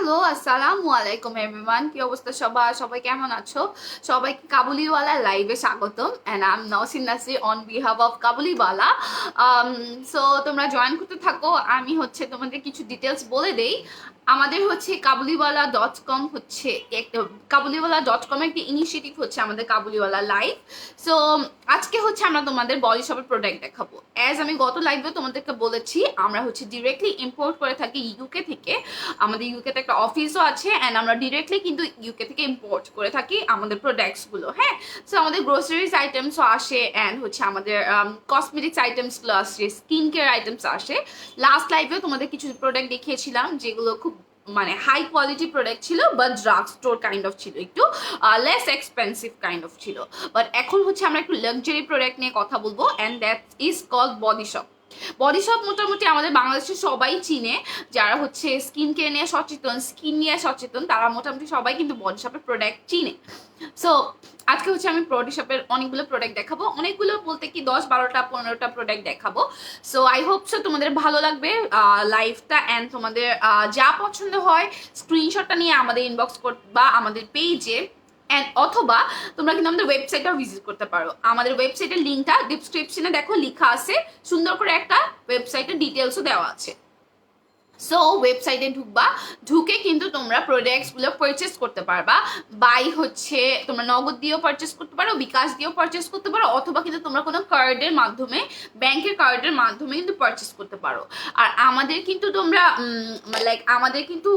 Hello, আসসালামু আলাইকুম everyone. কি অবস্থা সবার? সবাই কেমন আছো? সবাইকে কাবুলিওয়ালা লাইভে স্বাগতম। And I am Nowshin Nasri on behalf of Kabuliwala. So তোমরা জয়েন করতে থাকো। আমি হচ্ছে তোমাদের কিছু ডিটেলস বলে দেই। আমাদের হচ্ছে কাবুলিওয়ালা.com হচ্ছে একটা কাবুলিওয়ালা.com একটি ইনিশিয়েটিভ হচ্ছে আমাদের কাবুলিওয়ালা লাইভ। সো আজকে হচ্ছে আমরা তোমাদের বডি শপের প্রোডাক্ট দেখাবো। অ্যাজ আমি গত লাইভে তোমাদেরকে বলেছি, আমরা হচ্ছে ডিরেক্টলি ইম্পোর্ট করে থাকি ইউকে থেকে। আমাদের ইউকেতে একটা অফিসও আছে অ্যান্ড আমরা ডিরেক্টলি কিন্তু ইউকে থেকে ইম্পোর্ট করে থাকি আমাদের প্রোডাক্টসগুলো। হ্যাঁ, সো আমাদের গ্রোসারিজ আইটেমসও আসে অ্যান্ড হচ্ছে আমাদের কসমেটিক্স আইটেমসগুলো আসে, স্কিন কেয়ার আইটেমস আসে। লাস্ট লাইভেও তোমাদের কিছু প্রোডাক্ট দেখিয়েছিলাম যেগুলো খুব মানে হাই কোয়ালিটি প্রোডাক্ট ছিল, but drug store kind of ছিল, একটু লেস এক্সপেন্সিভ কাইন্ড অফ ছিল। বাট এখন হচ্ছে আমরা একটু লাক্সারি প্রোডাক্ট নিয়ে কথা বলবো and that is called Body Shop. Body Shop মোটামুটি আমাদের বাংলাদেশে সবাই চিনে, যারা হচ্ছে স্কিন কেয়ার নিয়ে সচেতন, স্কিন নিয়ে সচেতন, তারা মোটামুটি সবাই কিন্তু বডি শপের প্রোডাক্ট চিনে। সো আজকে হচ্ছে আমি বডি শপের অনেকগুলো প্রোডাক্ট দেখাবো, অনেকগুলো বলতে কি 10-12টা-15টা প্রোডাক্ট দেখাবো। সো আই হোপ সো তোমাদের ভালো লাগবে লাইভটা অ্যান্ড তোমাদের যা পছন্দ হয় স্ক্রিনশটটা নিয়ে আমাদের ইনবক্স করবা আমাদের পেজে, অ্যান্ড অথবা তোমরা কিন্তু আমাদের ওয়েবসাইটটাও ভিজিট করতে পারো। আমাদের ওয়েবসাইটের লিঙ্কটা ডিসক্রিপশনে দেখো লেখা আছে, সুন্দর করে একটা ওয়েবসাইটের ডিটেলসও দেওয়া আছে। সো ওয়েবসাইটে ঢুকে কিন্তু তোমরা প্রোডাক্টসগুলো পারচেস করতে পারবা। বাই হচ্ছে তোমরা নগদ দিয়েও পারচেস করতে পারো, বিকাশ দিয়েও পারচেস করতে পারো, অথবা কিন্তু তোমরা কোনো কার্ডের মাধ্যমে, ব্যাংকের কার্ডের মাধ্যমে কিন্তু পারচেস করতে পারো। আর আমাদের কিন্তু তোমরা আমাদের কিন্তু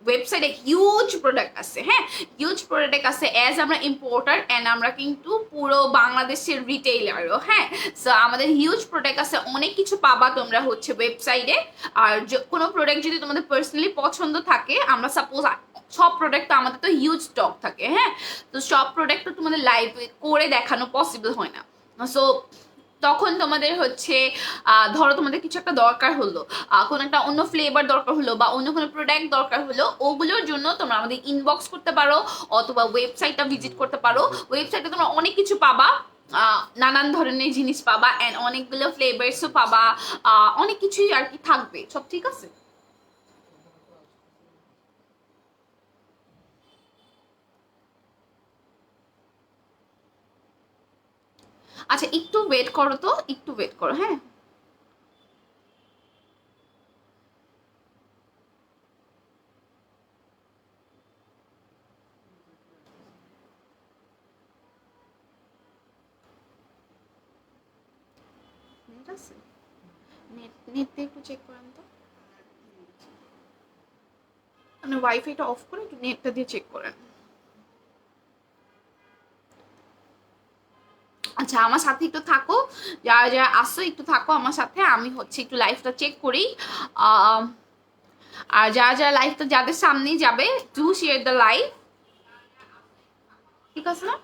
ওয়েবসাইটে হিউজ প্রোডাক্ট আছে। হ্যাঁ, হিউজ প্রোডাক্ট আছে অ্যাজ আমরা ইম্পোর্টার অ্যান্ড আমরা কিন্তু পুরো বাংলাদেশের রিটেইলারও। হ্যাঁ, সো আমাদের হিউজ প্রোডাক্ট আছে, অনেক কিছু পাবা তোমরা হচ্ছে ওয়েবসাইটে। আর কোনো প্রোডাক্ট যদি তোমাদের পার্সোনালি পছন্দ থাকে, আমরা সাপোজ সব প্রোডাক্ট তো আমাদের তো হিউজ স্টক থাকে। হ্যাঁ, তো সব প্রোডাক্ট তো তোমাদের লাইভ করে দেখানো পসিবল হয় না। সো তখন তোমাদের হচ্ছে ধরো তোমাদের কিছু একটা দরকার হলো, কোনো একটা অন্য ফ্লেভার দরকার হলো বা অন্য কোনো প্রোডাক্ট দরকার হলো, ওগুলোর জন্য তোমরা আমাদের ইনবক্স করতে পারো অথবা ওয়েবসাইটটা ভিজিট করতে পারো। ওয়েবসাইটে তোমরা অনেক কিছু পাবা, নানান ধরনের জিনিস পাবা অ্যান্ড অনেকগুলো ফ্লেভার্সও পাবা, অনেক কিছুই আর কি থাকবে। সব ঠিক আছে? আচ্ছা, একটু ওয়েট করো তো, একটু ওয়েট করো। হ্যাঁ, নেট আছে? নেট নেট দিয়ে একটু চেক করেন তো, মানে ওয়াইফাইটা অফ করে একটু নেটটা দিয়ে চেক করেন। আচ্ছা, আমার সাথে একটু থাকো, যারা যারা আসো একটু থাকো আমার সাথে, আমি হচ্ছে একটু লাইভটা চেক করি। আর যারা যারা লাইভটা যাদের সামনেই যাবে, ডু শেয়ার দ্য লাইভ। ঠিক আছে না?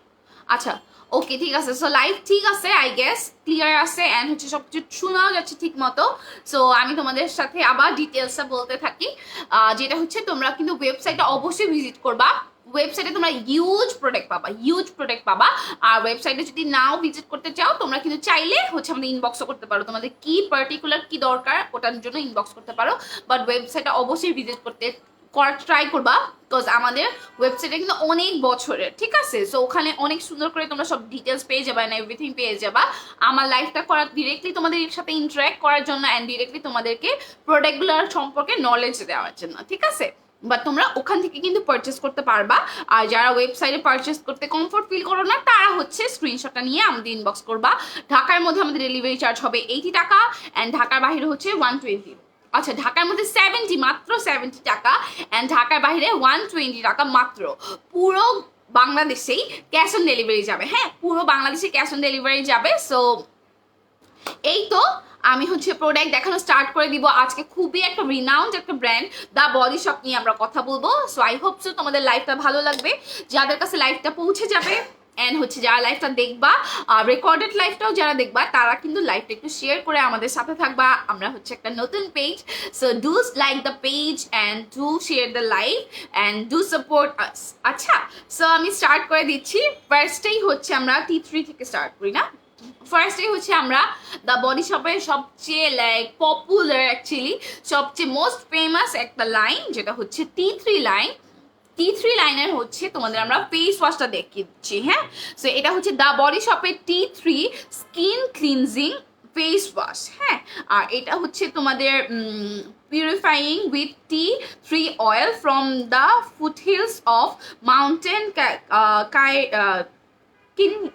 আচ্ছা, ওকে, ঠিক আছে। সো লাইভ ঠিক আছে, আই গেস ক্লিয়ার আছে অ্যান্ড হচ্ছে সব কিছু শোনাও যাচ্ছে ঠিক মতো। সো আমি তোমাদের সাথে আবার ডিটেলসটা বলতে থাকি, যেটা হচ্ছে তোমরা কিন্তু ওয়েবসাইটটা অবশ্যই ভিজিট করবা। ওয়েবসাইটে তোমরা হিউজ প্রোডাক্ট পাবা, হিউজ প্রোডাক্ট পাবা। আর ওয়েবসাইটে যদি নাও ভিজিট করতে চাও, তোমরা কিন্তু চাইলে হচ্ছে আমাদের ইনবক্সও করতে পারো, তোমাদের কি পার্টিকুলার কি দরকার ওটার জন্য ইনবক্স করতে পারো। বাট ওয়েবসাইটটা অবশ্যই ভিজিট করার ট্রাই করবা, বিকজ আমাদের ওয়েবসাইটে কিন্তু অনেক বছরের। ঠিক আছে, সো ওখানে অনেক সুন্দর করে তোমরা সব ডিটেলস পেয়ে যাবা না, এভরিথিং পেয়ে যাবা। আমার লাইফটা করার ডিরেক্টলি তোমাদের সাথে ইন্টারাক্ট করার জন্য অ্যান্ড ডিরেক্টলি তোমাদেরকে প্রোডাক্টগুলোর সম্পর্কে নলেজ দেওয়ার জন্য। ঠিক আছে, বাট তোমরা ওখান থেকে কিন্তু পারচেস করতে পারবা। আর যারা ওয়েবসাইটে পারচেস করতে কমফোর্ট ফিল করো না, তারা হচ্ছে স্ক্রিনশটটা নিয়ে আমাদের ইনবক্স করবা। ঢাকার মধ্যে আমাদের ডেলিভারি চার্জ হবে 80 টাকা অ্যান্ড ঢাকার বাইরে হচ্ছে 120। আচ্ছা, ঢাকার মধ্যে 70, মাত্র 70 টাকা অ্যান্ড ঢাকার বাইরে 120 টাকা মাত্র। পুরো বাংলাদেশেই ক্যাশ অন ডেলিভারি যাবে। হ্যাঁ, পুরো বাংলাদেশে ক্যাশ অন ডেলিভারি যাবে। সো এই তো আমি হচ্ছে প্রোডাক্ট দেখানো স্টার্ট করে দিব। আজকে খুবই একটা রিনাউন্ড একটা ব্র্যান্ড দ্য বডি শপ নিয়ে আমরা কথা বলবো। সো আই হোপ সো তোমাদের লাইফটা ভালো লাগবে, যাদের কাছে লাইফটা পৌঁছে যাবে অ্যান্ড হচ্ছে যারা লাইফটা দেখবা, রেকর্ডেড লাইফটাও যারা দেখবা, তারা কিন্তু লাইফটা একটু শেয়ার করে আমাদের সাথে থাকবা। আমরা হচ্ছে একটা নতুন page, so do like the page and do share the live and do support us. আচ্ছা, সো আমি স্টার্ট করে দিচ্ছি। ফার্স্টেই হচ্ছে আমরা T3 থেকে স্টার্ট করি না? ফার্স্টে হচ্ছে আমরা দ্য বডি শপের সবচেয়ে লাইক পপুলার অ্যাকচুয়ালি সবচেয়ে মোস্ট ফেমাস একটা লাইন যেটা হচ্ছে টি3 লাইন। টি3 লাইনের হচ্ছে তোমাদের আমরা ফেস ওয়াশটা দেখিয়ে দিচ্ছি। হ্যাঁ, সো এটা হচ্ছে দ্য বডি শপের টি3 স্কিন ক্লিনজিং ফেস ওয়াশ। হ্যাঁ, আর এটা হচ্ছে তোমাদের পিউরিফাইং উইথ টি3 oil from the foothills of mountain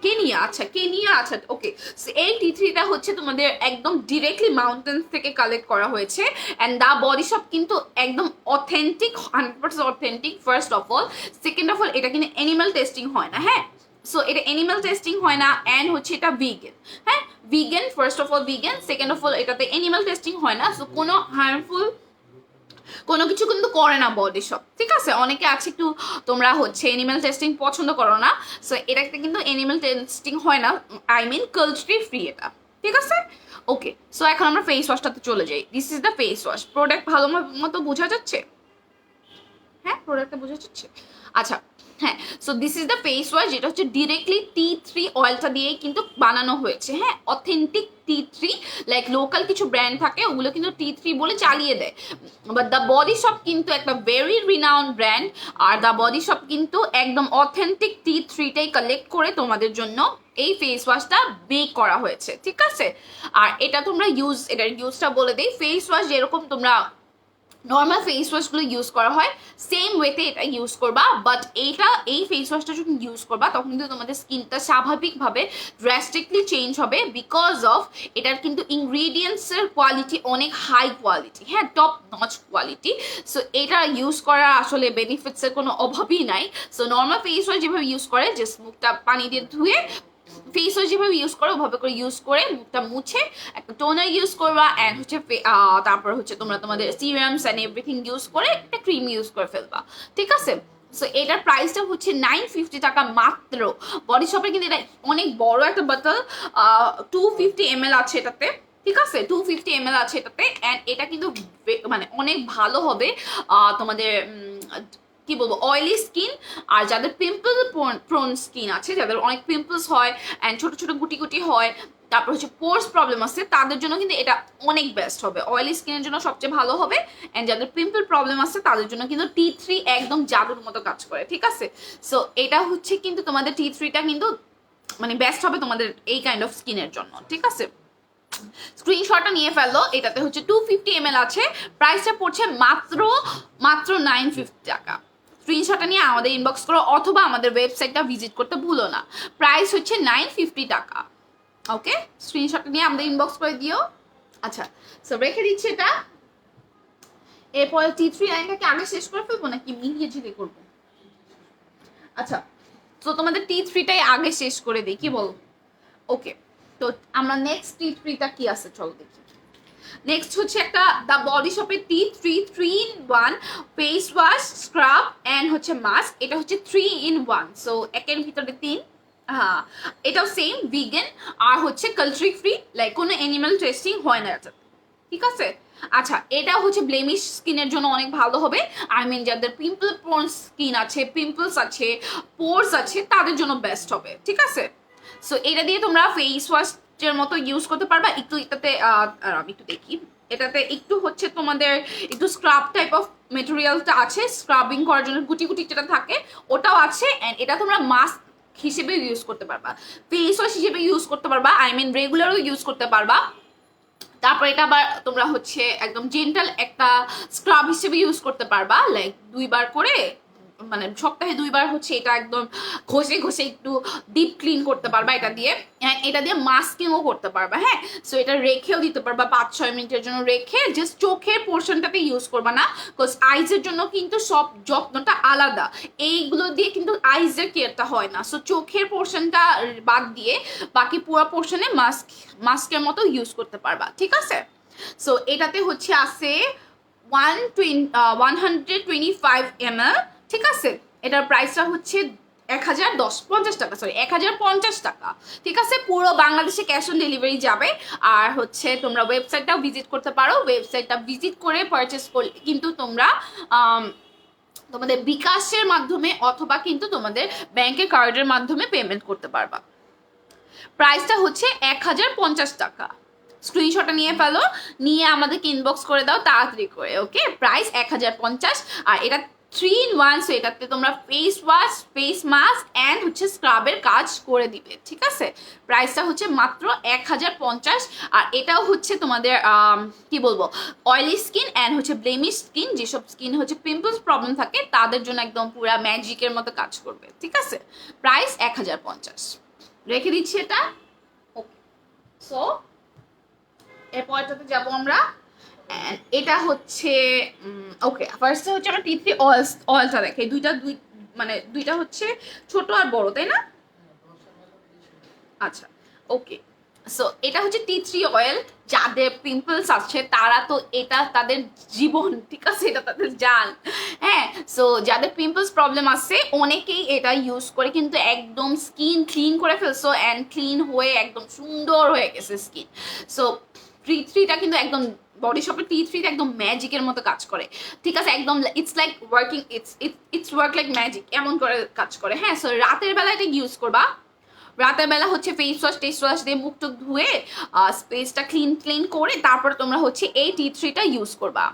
Kenya. আচ্ছা কেনিয়া, আচ্ছা ওকে। এই টি3টা হচ্ছে তোমাদের একদম ডিরেক্টলি মাউন্টেন্স থেকে কালেক্ট করা হয়েছে অ্যান্ড দ্য বডি শপ কিন্তু একদম authentic, 100% authentic first of all. Second of all এটা কিন্তু অ্যানিমাল টেস্টিং হয় না। হ্যাঁ, সো এটা অ্যানিমাল টেস্টিং হয় না অ্যান্ড হচ্ছে এটা ভিগান। হ্যাঁ, vegan, first of all vegan, second of all এটাতে অ্যানিমাল টেস্টিং হয় না, সো কোনো হার্মফুল কোনো কিছু কিন্তু করে না বডি শপ। ঠিক আছে, অনেকে আছে একটু তোমরা হচ্ছে এনিম্যাল টেস্টিং পছন্দ করো না, সো এটাতে কিন্তু এনিম্যাল টেস্টিং হয় না, আই মিন কালচারি ফ্রি এটা। ঠিক আছে, ওকে। সো এখন আমরা ফেস ওয়াশটাতে চলে যাই। This is the face wash. Product ভালো মতো বোঝা যাচ্ছে? হ্যাঁ, প্রোডাক্টটা বোঝা যাচ্ছে। আচ্ছা, হ্যাঁ, so this is the face wash, যেটা হচ্ছে ডিরেক্টলি টি3 অয়েলটা দিয়েই কিন্তু বানানো হয়েছে। হ্যাঁ, অথেন্টিক টি3, লাইক লোকাল কিছু ব্র্যান্ড থাকে ওগুলো কিন্তু টি3 বলে চালিয়ে দেয়, বাট দ্য বডি শপ কিন্তু একটা very renowned brand, are the body shop কিন্তু একদম অথেন্টিক টি3টাই কালেক্ট করে তোমাদের জন্য এই ফেস ওয়াশটা বেক করা হয়েছে। ঠিক আছে, আর এটা তোমরা এটার ইউজটা বলে দিই। ফেস ওয়াশ যেরকম তোমরা নর্মাল ফেস ওয়াশগুলো ইউজ করা হয় সেম ওয়েতে এটা ইউজ করবা, বাট এই ফেস ওয়াশটা যখন ইউজ করবা তখন কিন্তু তোমাদের স্কিনটা স্বাভাবিকভাবে ড্রাস্টিকলি চেঞ্জ হবে, বিকজ অফ এটার কিন্তু ইনগ্রিডিয়েন্টসের কোয়ালিটি অনেক হাই কোয়ালিটি। হ্যাঁ, টপ নচ কোয়ালিটি। সো এটা ইউজ করার আসলে বেনিফিটসের কোনো অভাবই নাই। সো নর্মাল ফেস ওয়াশ যেভাবে ইউজ করে, জাস্ট মুখটা পানি দিয়ে ধুয়ে ফেস ওয়াশ যেভাবে ইউজ করো ওভাবে করে ইউজ করে মুখটা মুছে একটা টোনার ইউজ করবা অ্যান্ড হচ্ছে তারপর হচ্ছে তোমরা তোমাদের সিরামস অ্যান্ড এভরিথিং ইউজ করে একটা ক্রিম ইউজ করে ফেলবা। ঠিক আছে, সো এটার প্রাইসটা হচ্ছে 950 টাকা মাত্র। বডি শপে কিন্তু এটা অনেক বড় একটা বোতল, 250 ml আছে এটাতে। ঠিক আছে, 250 ml আছে এটাতে, অ্যান্ড এটা কিন্তু মানে অনেক ভালো হবে তোমাদের কি বলবো অয়েলি স্কিন, আর যাদের পিম্পল প্রোন স্কিন আছে, যাদের অনেক পিম্পলস হয় অ্যান্ড ছোট ছোট গুটি গুটি হয়, তারপর হচ্ছে পোর্স প্রবলেম আছে, তাদের জন্য কিন্তু এটা অনেক বেস্ট হবে। অয়েলি স্কিনের জন্য সবচেয়ে ভালো হবে, অ্যান্ড যাদের পিম্পল প্রবলেম আছে তাদের জন্য কিন্তু টি3 একদম জাদুর মতো কাজ করে। ঠিক আছে, সো এটা হচ্ছে কিন্তু তোমাদের টি3টা কিন্তু মানে বেস্ট হবে তোমাদের এই কাইন্ড অফ স্কিনের জন্য। ঠিক আছে, স্ক্রিনশটটা নিয়ে ফেললো। এটাতে হচ্ছে 250 ml আছে, প্রাইসটা পড়ছে মাত্র 950 টাকা। স্ক্রিনশটটা নিয়ে আমাদের ইনবক্স করো অথবা আমাদের ওয়েবসাইটটা ভিজিট করতে ভুলো না। প্রাইস হচ্ছে 950 টাকা। ওকে, স্ক্রিনশটটা নিয়ে আমাদের ইনবক্স করে দিও। আচ্ছা, সো রেখে দিচ্ছি এটা। এরপরে টি3 লাইনটাকে আগে শেষ করে ফেলবো নাকি মিলিয়ে ঝিলে করবো? আচ্ছা, তো তোমাদের টি3টাই আগে শেষ করে দিই, কি বল? ওকে, তো আমরা নেক্সট টি3টা কি আছে চলো দেখি। নেক্সট হচ্ছে একটা দ্য বডি শপের টি3 3-in-1 face wash, scrub and হচ্ছে মাস্ক। এটা হচ্ছে 3-in-1, সো একের ভিতরে 3। হ্যাঁ, এটাও সেম ভিগান আর হচ্ছে কালচারি ফ্রি, লাইক কোনো অ্যানিমাল টেস্টিং হয় না এটা। ঠিক আছে, আচ্ছা, এটা হচ্ছে ব্লেমিশ স্কিনের জন্য অনেক ভালো হবে। আই মিন যাদের পিম্পল প্রোন স্কিন আছে, পিম্পলস আছে, পোর্স আছে, তাদের জন্য বেস্ট হবে। ঠিক আছে, সো এটা দিয়ে তোমরা ফেস ওয়াশের মতো ইউজ করতে পারবা। একটু এটাতে আমি একটু দেখি, এটাতে একটু হচ্ছে তোমাদের একটু স্ক্রাব টাইপ অফ মেটেরিয়ালটা আছে, স্ক্রাবিং করার জন্য গুটি গুটি যেটা থাকে ওটাও আছে, অ্যান্ড এটা তোমরা মাস্ক হিসেবে ইউজ করতে পারবা, ফেস ওয়াশ হিসেবে ইউজ করতে পারবা, আই মিন রেগুলারও ইউজ করতে পারবা। তারপর এটা আবার তোমরা হচ্ছে একদম জেন্টাল একটা স্ক্রাব হিসেবে ইউজ করতে পারবা, লাইক 2বার করে, মানে সপ্তাহে 2বার হচ্ছে এটা একদম ঘষে ঘষে একটু ডিপ ক্লিন করতে পারবা এটা দিয়ে। এটা দিয়ে মাস্কিংও করতে পারবা। হ্যাঁ, সো এটা রেখেও দিতে পারবা 5-6 মিনিটের জন্য রেখে, জাস্ট চোখের পোর্শনটাতে ইউজ করবা না, বিকজ আইজের জন্য কিন্তু সব যত্নটা আলাদা, এইগুলো দিয়ে কিন্তু আইজের কেয়ারটা হয় না। সো চোখের পোর্শনটা বাদ দিয়ে বাকি পুরো পোর্শনে মাস্কের মতো ইউজ করতে পারবা। ঠিক আছে, সো এটাতে হচ্ছে আছে 125 ml। ঠিক আছে, এটার প্রাইসটা হচ্ছে 1050 টাকা, সরি 1050 টাকা। ঠিক আছে, পুরো বাংলাদেশে ক্যাশ অন ডেলিভারি যাবে। আর হচ্ছে তোমরা ওয়েবসাইটটাও ভিজিট করতে পারো, ওয়েবসাইটটা ভিজিট করে পারচেস করলে কিন্তু তোমরা তোমাদের বিকাশের মাধ্যমে অথবা কিন্তু তোমাদের ব্যাংকের কার্ডের মাধ্যমে পেমেন্ট করতে পারবা। প্রাইসটা হচ্ছে 1050 টাকা। স্ক্রিনশটটা নিয়ে ফেলো, নিয়ে আমাদেরকে ইনবক্স করে দাও তাড়াতাড়ি করে। ওকে, প্রাইস 1050। আর এটা 3 in 1, সো এটাতে তোমরা face wash, face mask and হচ্ছে স্ক্রাবের কাজ করে দিবে। ঠিক আছে, প্রাইসটা হচ্ছে মাত্র 1050। আর এটাও হচ্ছে তোমাদের কি বলবো, অয়েলি স্কিন অ্যান্ড হচ্ছে ব্লেমিশ স্কিন, যেসব স্কিন হচ্ছে পিম্পলস প্রবলেম থাকে তাদের জন্য একদম পুরা ম্যাজিকের মতো কাজ করবে। ঠিক আছে, প্রাইস 1050 রেখে দিচ্ছি এটা। ওকে, সো এরপরটাতে যাবো আমরা। এটা হচ্ছে ওকে, ফার্স্টে হচ্ছে আমরা টি3 অয়েলটা দেখি। দুইটা হচ্ছে ছোট আর বড়, তাই না? আচ্ছা, ওকে। সো এটা হচ্ছে টি3 অয়েল। যাদের পিম্পলস আছে তারা তো এটা তাদের জীবন, ঠিক আছে, এটা তাদের জান। হ্যাঁ, সো যাদের পিম্পলস প্রবলেম আছে অনেকেই এটা ইউজ করে কিন্তু একদম স্কিন ক্লিন করে ফেলছো, অ্যান্ড ক্লিন হয়ে একদম সুন্দর হয়ে গেছে স্কিন। সো টি3টা কিন্তু একদম বডি শপের টি3 একদম ম্যাজিকের মতো কাজ করে। ঠিক আছে, একদম it's like working, it's work like magic, এমন করে কাজ করে। হ্যাঁ, সো রাতের বেলা এটা ইউজ করবা। রাতের বেলা হচ্ছে ফেস ওয়াশ দিয়ে মুখ টুক ধুয়ে স্পেসটা ক্লিন করে তারপর তোমরা হচ্ছে এই টি3টা ইউজ করবা।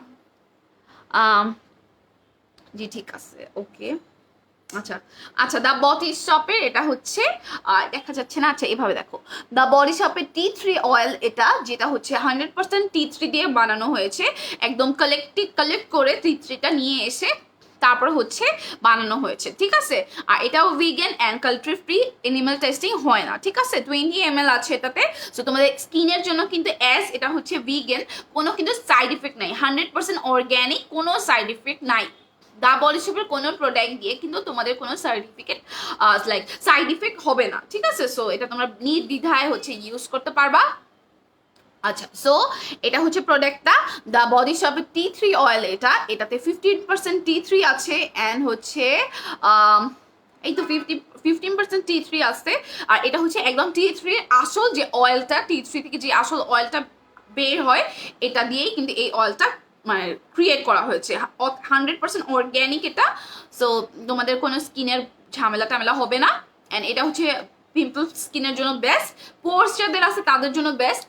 জি ঠিক আছে, ওকে। আচ্ছা আচ্ছা, দ্য বডি শপের এটা হচ্ছে দেখা যাচ্ছে না, আচ্ছা এভাবে দেখো, দ্য বডি শপের টি3 অয়েল এটা, যেটা হচ্ছে 100% টি3 দিয়ে বানানো হয়েছে। একদম কালেক্ট করে টি3টা নিয়ে এসে তারপর হচ্ছে বানানো হয়েছে। ঠিক আছে, আর এটাও vegan and cruelty free, animal testing হয় না। ঠিক আছে, 20 ml আছে এটাতে। সো তোমাদের স্কিনের জন্য কিন্তু এটা হচ্ছে ভিগান, কোনো কিন্তু সাইড ইফেক্ট নাই, 100% অর্গ্যানিক, কোনো সাইড ইফেক্ট নাই। দা বডি শপের কোনো প্রোডাক্ট দিয়ে কিন্তু তোমাদের কোনো সাইড ইফেক্ট হবে না। ঠিক আছে, সো এটা তোমরা নির্দ্বিধায় হচ্ছে ইউজ করতে পারবা। আচ্ছা, সো এটা হচ্ছে প্রোডাক্টটা, দ্য বডি শপের টি3 অয়েল। এটাতে 15% টি3 আছে, অ্যান্ড হচ্ছে এই তো 15% টি3 আছে। আর এটা হচ্ছে একদম টি3 আসল যে অয়েলটা, টি3 থেকে যে আসল অয়েলটা বের হয় এটা দিয়েই কিন্তু এই অয়েলটা মানে ক্রিয়েট করা হয়েছে, 100% অর্গ্যানিক এটা। সো তোমাদের কোনো স্কিনের ঝামেলা হবে না। অ্যান্ড এটা হচ্ছে পিম্পলস স্কিনের জন্য বেস্ট, পোর্স যাদের আছে তাদের জন্য বেস্ট।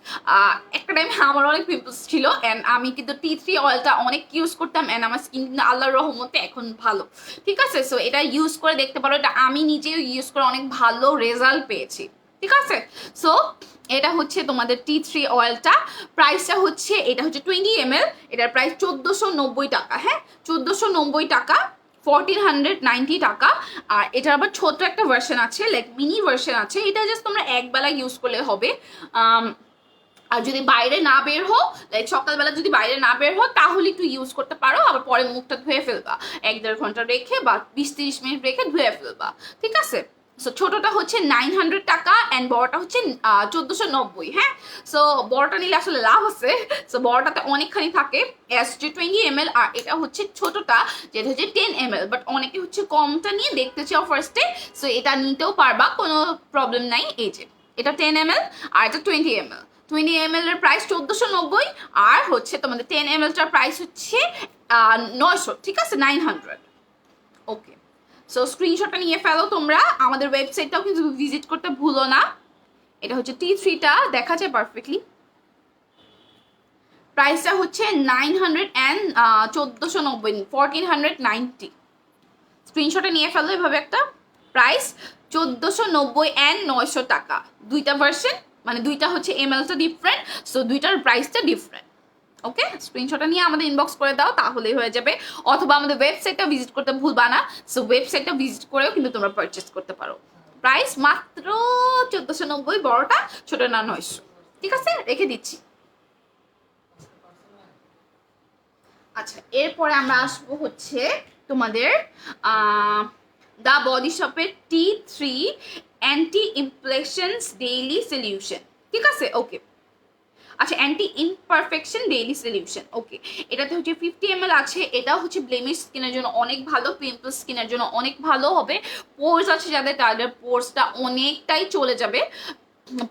একটা টাইম আমার অনেক পিম্পলস ছিল, অ্যান্ড আমি কিন্তু টি3 অয়েলটা অনেক ইউজ করতাম, অ্যান্ড আমার স্কিন কিন্তু আল্লাহর রহমতে এখন ভালো। ঠিক আছে, সো এটা ইউজ করে দেখতে পারো, এটা আমি নিজেও ইউজ করে অনেক ভালো রেজাল্ট পেয়েছি। ঠিক আছে, সো এটা হচ্ছে তোমাদের টি3 অয়েলটা। প্রাইসটা হচ্ছে, এটা হচ্ছে 20 ml, এটার প্রাইস 1490 টাকা। হ্যাঁ, 1490 টাকা, 1490 টাকা। আর এটার আবার ছোট একটা ভার্সন আছে, লাইক মিনি ভার্সন আছে, এটা জাস্ট তোমরা একবেলা ইউজ করলে হবে। আর যদি বাইরে না বের হও, লাইক সকালবেলা যদি বাইরে না বের হও তাহলে একটু ইউজ করতে পারো, আবার পরে মুখটা ধুয়ে ফেলবা, 1-1.5 ঘন্টা রেখে বা 20-30 মিনিট রেখে ধুয়ে ফেলবা। ঠিক আছে, সো ছোটটা হচ্ছে 900 টাকা, অ্যান্ড বড়টা হচ্ছে 1490। হ্যাঁ, সো বড়টা নিলে আসলে লাভ আছে, সো বড়টাতে অনেকখানি থাকে, এস হচ্ছে 20 ml, আর এটা হচ্ছে ছোটটা যেটা হচ্ছে 10 ml। বাট অনেকে হচ্ছে কমটা নিয়ে দেখতে চাও ফার্স্টে, সো এটা নিতেও পারবা, কোনো প্রবলেম নাই। এই যে এটা 10 ml আর এটা 20 ml। 20 ml এর প্রাইস 1490, আর হচ্ছে তোমাদের 10 ml টার প্রাইস হচ্ছে 900। ঠিক আছে, 900। ওকে, সো স্ক্রিনশটটা নিয়ে ফেলো তোমরা, আমাদের ওয়েবসাইটটাও কিন্তু ভিজিট করতে ভুলো না। এটা হচ্ছে টি3টা, দেখা যায় পারফেক্টলি। প্রাইসটা হচ্ছে 900 অ্যান্ড 1490, 1490। স্ক্রিনশটে নিয়ে ফেলো এভাবে একটা। প্রাইস 1490 অ্যান্ড 900 টাকা, দুইটা ভার্সন, মানে দুইটা হচ্ছে ml-টা ডিফারেন্ট, সো দুইটার প্রাইসটা ডিফারেন্ট। ওকে, স্ক্রিনশটটা নিয়ে আমাদের ইনবক্স করে দাও, তাহলেই হয়ে যাবে। অথবা আমাদের ওয়েবসাইটটা ভিজিট করতে ভুলবা না, সো ওয়েবসাইটটা ভিজিট করেও কিন্তু তোমরা পারচেস করতে পারো। প্রাইস মাত্র 1490, বড়টা, ছোট না 900। ঠিক আছে, রেখে দিচ্ছি। আচ্ছা, এরপরে আমরা আসবো হচ্ছে তোমাদের দ্য বডি শপের টি3 অ্যান্টি ইমপ্রেশনস ডেইলি সলিউশন। ঠিক আছে, ওকে। আচ্ছা, অ্যান্টি ইমপারফেকশন ডেইলি সলিউশন। ওকে, এটাতে হচ্ছে 50 ml আছে। এটাও হচ্ছে ব্লেমিশ স্কিনের জন্য অনেক ভালো, পিম্পল স্কিনের জন্য অনেক ভালো হবে। পোর্স আছে যাদের, তাদের পোর্সটা অনেকটাই চলে যাবে।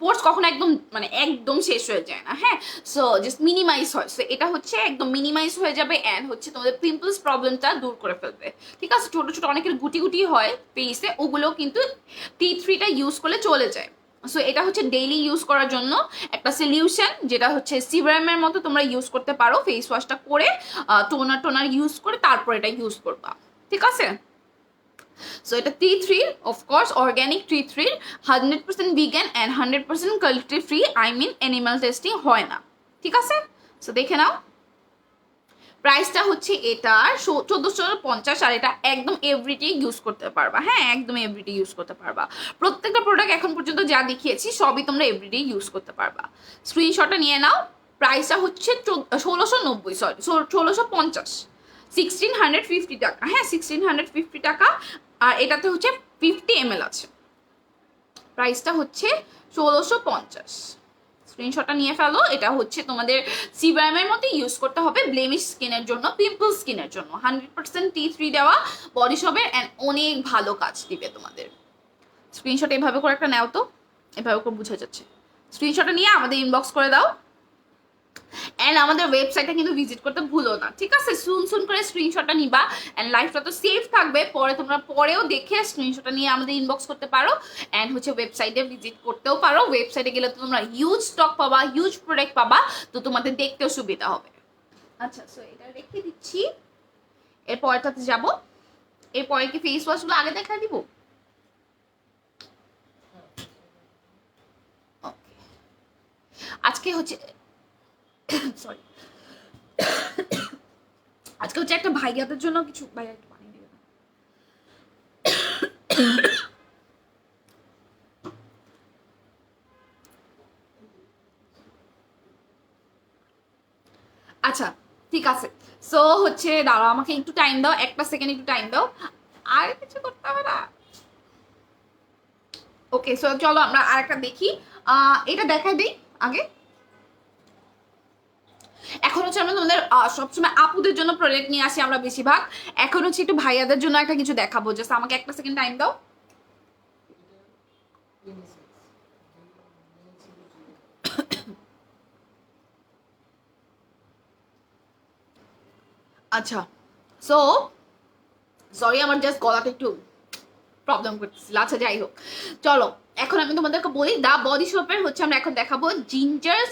পোর্স কখনো একদম মানে একদম শেষ হয়ে যায় না। হ্যাঁ, সো জাস্ট মিনিমাইজ হয়, সো এটা হচ্ছে একদম মিনিমাইজ হয়ে যাবে, অ্যান্ড হচ্ছে তোমাদের পিম্পলস প্রবলেমটা দূর করে ফেলবে। ঠিক আছে, ছোট ছোট অনেকের গুটি হয় ফেসে, ওগুলো কিন্তু টি3টা ইউজ করলে চলে যায়। সো এটা হচ্ছে ডেইলি ইউজ করার জন্য একটা সলিউশন, যেটা হচ্ছে সিরামের মতো তোমরা ইউজ করতে পারো। ফেস ওয়াশটা করে টোনার ইউজ করে তারপর এটা ইউজ করবা, ঠিক আছে? সো এটা T3 of course organic T3, 100% vegan and 100% cruelty free, I mean animal testing হয় না, ঠিক আছে? সো দেখে নাও, প্রাইসটা হচ্ছে এটার 1450, আর এটা একদম এভরিডে ইউজ করতে পারবা। হ্যাঁ, একদম এভরিডে ইউজ করতে পারবা। প্রত্যেকটা প্রোডাক্ট এখন পর্যন্ত যা দেখিয়েছি সবই তোমরা এভরিডে ইউজ করতে পারবা। স্ক্রিনশটটা নিয়ে নাও। প্রাইসটা হচ্ছে 1690, সরি 1650, 1650 টাকা। হ্যাঁ, 1650 টাকা। আর এটাতে হচ্ছে 50 ml আছে। প্রাইসটা হচ্ছে 1650। স্ক্রিনশটটা নিয়ে ফেলো। এটা হচ্ছে তোমাদের সিরামের মতো ইউজ করতে হবে ব্লেমিশ স্কিনের জন্য, পিম্পল স্কিনের জন্য। 100% T3 দেওয়া বডি শপের, অ্যান্ড অনেক ভালো কাজ দিবে তোমাদের। স্ক্রিনশট এভাবে করে একটা নাও তো, এভাবে করে বোঝা যাচ্ছে। স্ক্রিনশটটা নিয়ে আমাদের ইনবক্স করে দাও, অ্যান্ড আমাদের ওয়েবসাইটটা কিন্তু ভিজিট করতে ভুলো না, ঠিক আছে? সুন করে স্ক্রিনশটটা নিবা, অ্যান্ড লাইফটা তো সেফ থাকবে। পরে তোমরা পরেও দেখে স্ক্রিনশটটা নিয়ে আমাদের ইনবক্স করতে পারো, অ্যান্ড হচ্ছে ওয়েবসাইটে ভিজিট করতেও পারো। ওয়েবসাইটে গেলে তো তোমরা হিউজ স্টক পাবা, হিউজ প্রোডাক্ট পাবা, তো তোমাদের দেখতেও সুবিধা হবে। আচ্ছা, সো এটা রেখে দিচ্ছি, এর পরেরটাতে যাবো। এরপরে কি ফেস ওয়াশগুলো আগে দেখা দিব? আজকে হচ্ছে সরি, আজকে হচ্ছে একটা ভাইয়াদের জন্য কিছু, ভাইয়া একটু পানি দিবে না? আচ্ছা, ঠিক আছে। সো হচ্ছে দাঁড়াও, আমাকে একটু টাইম দাও, একটা সেকেন্ড একটু টাইম দাও, আর কিছু করতে হবে না। ওকে, সো চলো আমরা আরেকটা দেখি। এটা দেখাই দিই আগে। এখন হচ্ছে আমরা তোমাদের সবসময় আপুদের জন্য প্রোডাক্ট নিয়ে আসি আমরা বেশিরভাগ। এখন হচ্ছে একটু ভাইয়াদের জন্য একটা কিছু দেখাবো। জাস্ট আমাকে একটা সেকেন্ড টাইম দাও। আচ্ছা, সো সরি, আমার জাস্ট গলাটা একটু প্রবলেম করতেছিল। আচ্ছা, যাই হোক, চলো এখন আমি তোমাদেরকে বলি। দা বডি শপের হচ্ছে আমরা এখন দেখাবো জিঞ্জার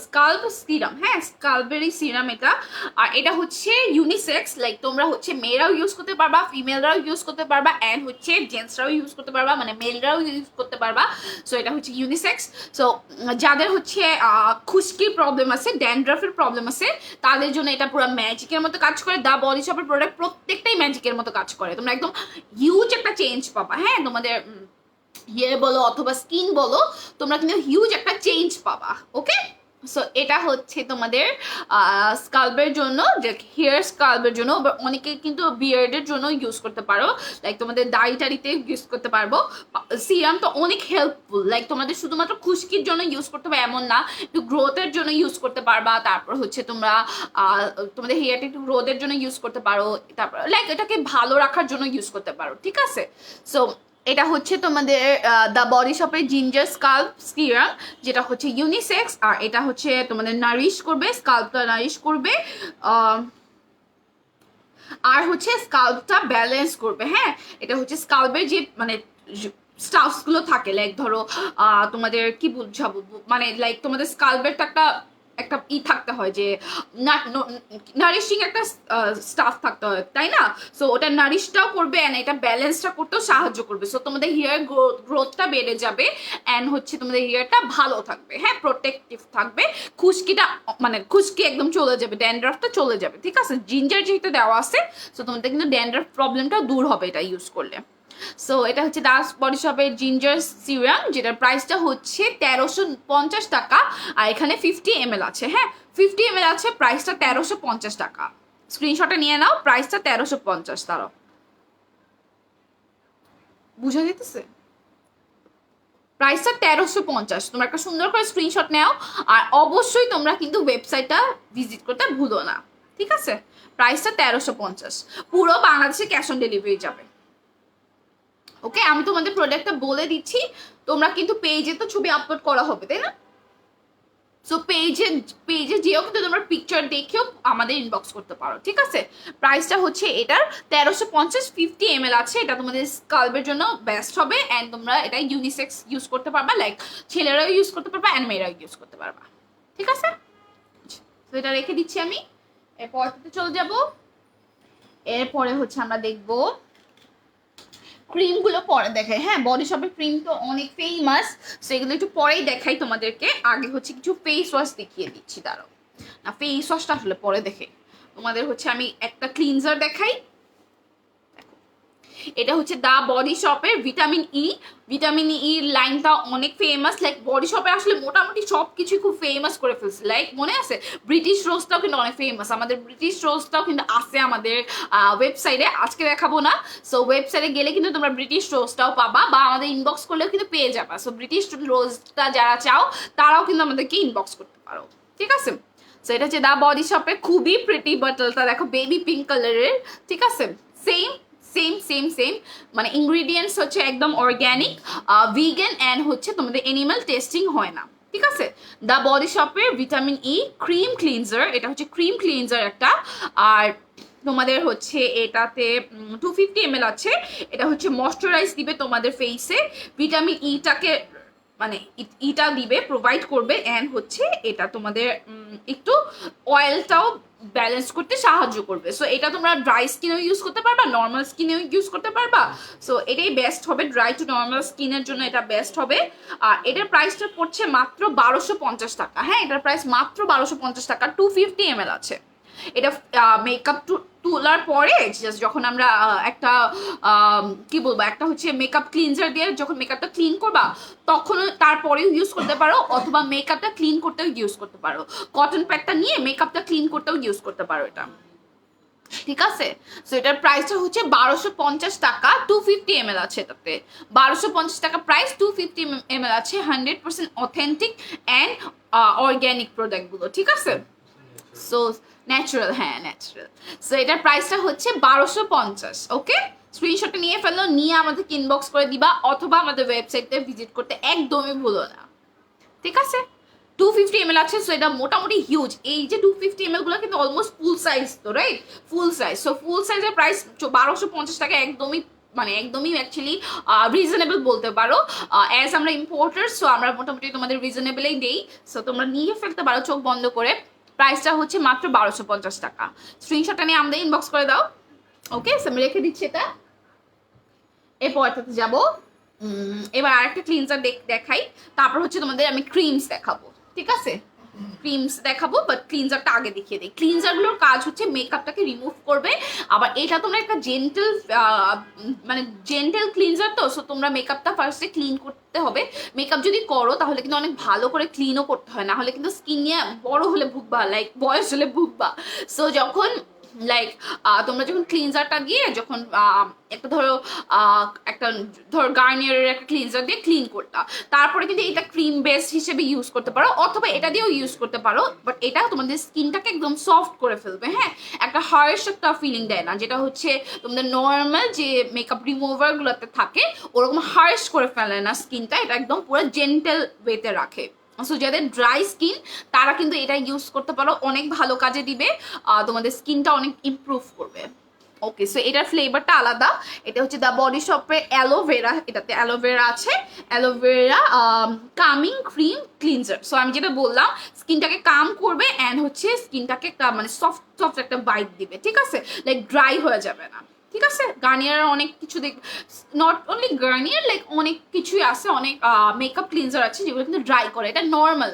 স্কাল্প সিরাম। হ্যাঁ, স্কাল্পেরই সিরাম এটা। আর এটা হচ্ছে ইউনিসেক্স, লাইক তোমরা হচ্ছে মেয়েরাও ইউজ করতে পারবা, ফিমেলরাও ইউজ করতে পারবা, অ্যান্ড হচ্ছে জেন্টসরাও ইউজ করতে পারবা, মানে মেলরাও ইউজ করতে পারবা। সো এটা হচ্ছে ইউনিসেক্স। সো যাদের হচ্ছে খুশকির প্রবলেম আছে, ড্যান্ড্রাফের প্রবলেম আছে, তাদের জন্য এটা পুরো ম্যাজিকের মতো কাজ করে। দা বডি শপের প্রোডাক্ট প্রত্যেকটাই ম্যাজিকের মতো কাজ করে। তোমরা একদম হিউজ একটা চেঞ্জ পাবা। হ্যাঁ, তোমাদের হেয়ার বলো অথবা স্কিন বলো, তোমরা কিন্তু হিউজ একটা চেঞ্জ পাবা। ওকে, সো এটা হচ্ছে তোমাদের স্কাল্পের জন্য, যে হেয়ার স্কাল্পের জন্য। অনেকে কিন্তু বিয়ার্ডের জন্য ইউজ করতে পারো, লাইক তোমাদের দাড়িটারিতে ইউজ করতে পারবো। সিরাম তো অনেক হেল্পফুল, লাইক তোমাদের শুধুমাত্র খুশকির জন্য ইউজ করতে হবে এমন না, একটু গ্রোথের জন্য ইউজ করতে পারবা। তারপর হচ্ছে তোমরা তোমাদের হেয়ারটা একটু গ্রোথের জন্য ইউজ করতে পারো, তারপর লাইক এটাকে ভালো রাখার জন্য ইউজ করতে পারো, ঠিক আছে? সো এটা হচ্ছে তোমাদের দ্য বডি শপের জিঞ্জার স্কাল্প সিরাম, যেটা হচ্ছে ইউনিসেক্স। আর এটা হচ্ছে তোমাদের নারিশ করবে, স্কাল্পটা নারিশ করবে, আর হচ্ছে স্কাল্পটা ব্যালেন্স করবে। হ্যাঁ, এটা হচ্ছে স্কাল্পের যে মানে স্টাফস গুলো থাকে, লাইক ধরো তোমাদের কি বুঝাবো, মানে লাইক তোমাদের স্কাল্পের একটা একটা থাকতে হয় যে নারিশিং একটা স্টাফ থাকতে হয়, তাই না? সো ওটা নারিশটাও করবে, অ্যান্ড এটা ব্যালেন্সটা করতেও সাহায্য করবে। সো তোমাদের হেয়ার গ্রোথটা বেড়ে যাবে, অ্যান্ড হচ্ছে তোমাদের হেয়ারটা ভালো থাকবে। হ্যাঁ, প্রোটেক্টিভ থাকবে। খুশকিটা মানে খুশকি একদম চলে যাবে, ড্যান্ড্রাফটা চলে যাবে, ঠিক আছে? জিঞ্জার যেহেতু দেওয়া আছে, সো তোমাদের কিন্তু ড্যান্ড্রাফ প্রবলেমটাও দূর হবে এটা ইউজ করলে। সো এটা হচ্ছে দাস বডি শপের জিঞ্জার সিরাম, যেটার প্রাইসটা হচ্ছে 1350 টাকা। আর এখানে 50 ml আছে। হ্যাঁ, 50 ml আছে, প্রাইসটা 1350 টাকা। স্ক্রিনশটে নিয়ে নাও, প্রাইসটা 1350। তারও বুঝা যেতেছে? প্রাইসটা 1350। তোমরা একটা সুন্দর করে স্ক্রিনশট নাও, আর অবশ্যই তোমরা কিন্তু ওয়েবসাইটটা ভিজিট করতে ভুলো না, ঠিক আছে? প্রাইসটা 1350, পুরো বাংলাদেশে ক্যাশ অন ডেলিভারি যাবে। ওকে, আমি তোমাদের প্রোডাক্টটা বলে দিচ্ছি। তোমরা কিন্তু পেজে তো ছবি আপলোড করা হবে, তাই না? সো পেজে যেও কিন্তু তোমরা পিকচার দেখেও আমাদের ইনবক্স করতে পারো, ঠিক আছে। প্রাইসটা হচ্ছে এটার 1350, 50 ml আছে। এটা তোমাদের স্কাল্পের জন্য বেস্ট হবে, অ্যান্ড তোমরা এটা ইউনিসেক্স ইউজ করতে পারবা, লাইক ছেলেরাও ইউজ করতে পারবা অ্যান্ড মেয়েরাও ইউজ করতে পারবা, ঠিক আছে। তো এটা রেখে দিচ্ছি আমি, এরপরতে চলে যাব। এরপরে হচ্ছে আমরা দেখবো ক্রিমগুলো পরে দেখাই। হ্যাঁ, বডি শপের ক্রিম তো অনেক ফেমাস, সেগুলো একটু পরেই দেখাই তোমাদেরকে। আগে হচ্ছে কিছু ফেস ওয়াশ দেখিয়ে দিচ্ছি, দাঁড়াও না, ফেস ওয়াশটা আসলে পরে দেখে তোমাদের হচ্ছে আমি একটা ক্লিনজার দেখাই। এটা হচ্ছে দা বডি শপের ভিটামিন ই। ভিটামিন ই লাইনটা অনেক ফেমাস, লাইক বডি শপে আসলে মোটামুটি সব কিছুই খুব ফেমাস করে ফেলছে। লাইক মনে আছে ব্রিটিশ রোজটাও কিন্তু অনেক ফেমাস, আমাদের ব্রিটিশ রোজটাও কিন্তু আছে আমাদের ওয়েবসাইটে, আজকে দেখাবো না। সো ওয়েবসাইটে গেলে কিন্তু তোমরা ব্রিটিশ রোজটাও পাবা, বা আমাদের ইনবক্স করলেও কিন্তু পেয়ে যাবা। সো ব্রিটিশ রোজটা যারা চাও তারাও কিন্তু আমাদেরকে ইনবক্স করতে পারো, ঠিক আছে। সো এটা হচ্ছে দা বডি শপের, খুবই প্রিটি বটলটা দেখো, বেবি পিঙ্ক কালারের, ঠিক আছে। সেম সেম মানে ইনগ্রিডিয়েন্টস হচ্ছে একদম অর্গ্যানিক, ভিগান অ্যান্ড হচ্ছে তোমাদের এনিম্যাল টেস্টিং হয় না, ঠিক আছে। দা বডি শপের ভিটামিন ই ক্রিম ক্লিনজার, এটা হচ্ছে ক্রিম ক্লিনজার একটা। আর তোমাদের হচ্ছে এটাতে 250 ml আছে। এটা হচ্ছে ময়শ্চারাইজ দিবে তোমাদের ফেসে, ভিটামিন ইটাকে মানে ইটা দিবে, প্রোভাইড করবে, অ্যান্ড হচ্ছে এটা তোমাদের একটু অয়েলটাও ব্যালেন্স করতে সাহায্য করবে। সো এটা তোমরা ড্রাই স্কিনেও ইউজ করতে পারবা, নর্মাল স্কিনেও ইউজ করতে পারবা। সো এটাই বেস্ট হবে, ড্রাই টু নর্মাল স্কিনের জন্য এটা বেস্ট হবে। আর এটার প্রাইসটা পড়ছে মাত্র 1250 টাকা। হ্যাঁ, এটার প্রাইস মাত্র 1250 টাকা, 250 ml আছে। এটা মেকআপ তোলার পরে যখন আমরা একটা কি বলবো, একটা হচ্ছে মেকআপ ক্লিনজার দিয়ে যখন মেকআপটা ক্লিন করবা তখন তারপরেও ইউজ করতে পারো, অথবা মেকআপটা ক্লিন করতেও ইউজ করতে পারো। কটন প্যাকটা নিয়ে মেকআপটা ক্লিন করতেও ইউজ করতে পারো এটা, ঠিক আছে। সো এটার প্রাইসটা হচ্ছে 1250 টাকা, 250 ml আছে এটাতে। 1250 টাকা প্রাইস, 250 ml আছে, 100% অথেন্টিক অ্যান্ড অর্গ্যানিক প্রোডাক্টগুলো, ঠিক আছে। সো ন্যাচারাল, হ্যাঁ ন্যাচারাল। সো এটার প্রাইসটা হচ্ছে 1250। ওকে, স্ক্রিনশটটা নিয়ে ফেলো, নিয়ে আমাদেরকে ইনবক্স করে দিবা, অথবা আমাদের ওয়েবসাইটে ভিজিট করতে একদমই ভুলো না, ঠিক আছে। 250 ml আছে। সো এটা মোটামুটি হিউজ, এই যে 250 ml গুলো কিন্তু অলমোস্ট ফুল সাইজ তো, রাইট, ফুল সাইজ। সো ফুল সাইজের প্রাইস 1250 টাকা, একদমই মানে একদমই অ্যাকচুয়ালি রিজনেবল বলতে পারো। অ্যাজ আমরা ইম্পোর্টার, সো আমরা মোটামুটি তোমাদের রিজনেবলেই দেই। সো তোমরা নিয়ে ফেলতে পারো চোখ বন্ধ করে। প্রাইসটা হচ্ছে মাত্র 1250 টাকা। স্ক্রিনশটটা নিয়ে আমাদের ইনবক্স করে দাও। ওকে, আমি রেখে দিচ্ছি এটা। এরপরটাতে যাবো। এবার আরেকটা ক্লিনজার দেখাই, তারপর হচ্ছে তোমাদের আমি ক্রিমস দেখাবো, ঠিক আছে। ক্রিমস দেখাবো, বাট ক্লিনজারটা আগে দেখিয়ে দিই। ক্লিনজারগুলোর কাজ হচ্ছে মেকআপটাকে রিমুভ করবে, আবার এটা তোমরা একটা জেন্টেল মানে জেন্টেল ক্লিনজার তো। সো তোমরা মেকআপটা ফার্স্টে ক্লিন করতে হবে। মেকআপ যদি করো তাহলে কিন্তু অনেক ভালো করে ক্লিনও করতে হয়, না হলে কিন্তু স্কিন নিয়ে বড় হলে ভুগবা, লাইক বয়স হলে ভুগবা। সো যখন লাইক তোমরা যখন ক্লিনজারটা দিয়ে যখন একটা ধরো গার্নিয়ারের একটা ক্লিনজার দিয়ে ক্লিন করতা, তারপরে কিন্তু এটা ক্রিম বেস হিসেবে ইউজ করতে পারো, অথবা এটা দিয়েও ইউজ করতে পারো। বাট এটা তোমাদের স্কিনটাকে একদম সফট করে ফেলবে, হ্যাঁ, একটা হার্শ একটা ফিলিং দেয় না, যেটা হচ্ছে তোমাদের নর্মাল যে মেকআপ রিমুভার গুলোতে থাকে ওরকম হার্শ করে ফেলে না স্কিনটা, এটা একদম পুরো জেন্টেল ওয়েতে রাখে। সো যাদের ড্রাই স্কিন তারা কিন্তু এটা ইউজ করতে পারো, অনেক ভালো কাজে দিবে, তোমাদের স্কিনটা অনেক ইমপ্রুভ করবে। ওকে, সো এটার ফ্লেভারটা আলাদা। এটা হচ্ছে দ্য বডি শপের অ্যালোভেরা, এটাতে অ্যালোভেরা আছে, aloe vera coming cream cleanser. So আমি যেটা বললাম, স্কিনটাকে কাম করবে অ্যান্ড হচ্ছে স্কিনটাকে মানে সফট সফট একটা বাইট দিবে, ঠিক আছে, লাইক ড্রাই হয়ে যাবে না, ঠিক আছে। গার্নিয়ার অনেক কিছু নট অনলি গার্নিয়ার, লাইক অনেক কিছুই আছে, অনেক মেকআপ ক্লিনজার আছে যেগুলো কিন্তু ড্রাই করে। এটা নর্মাল,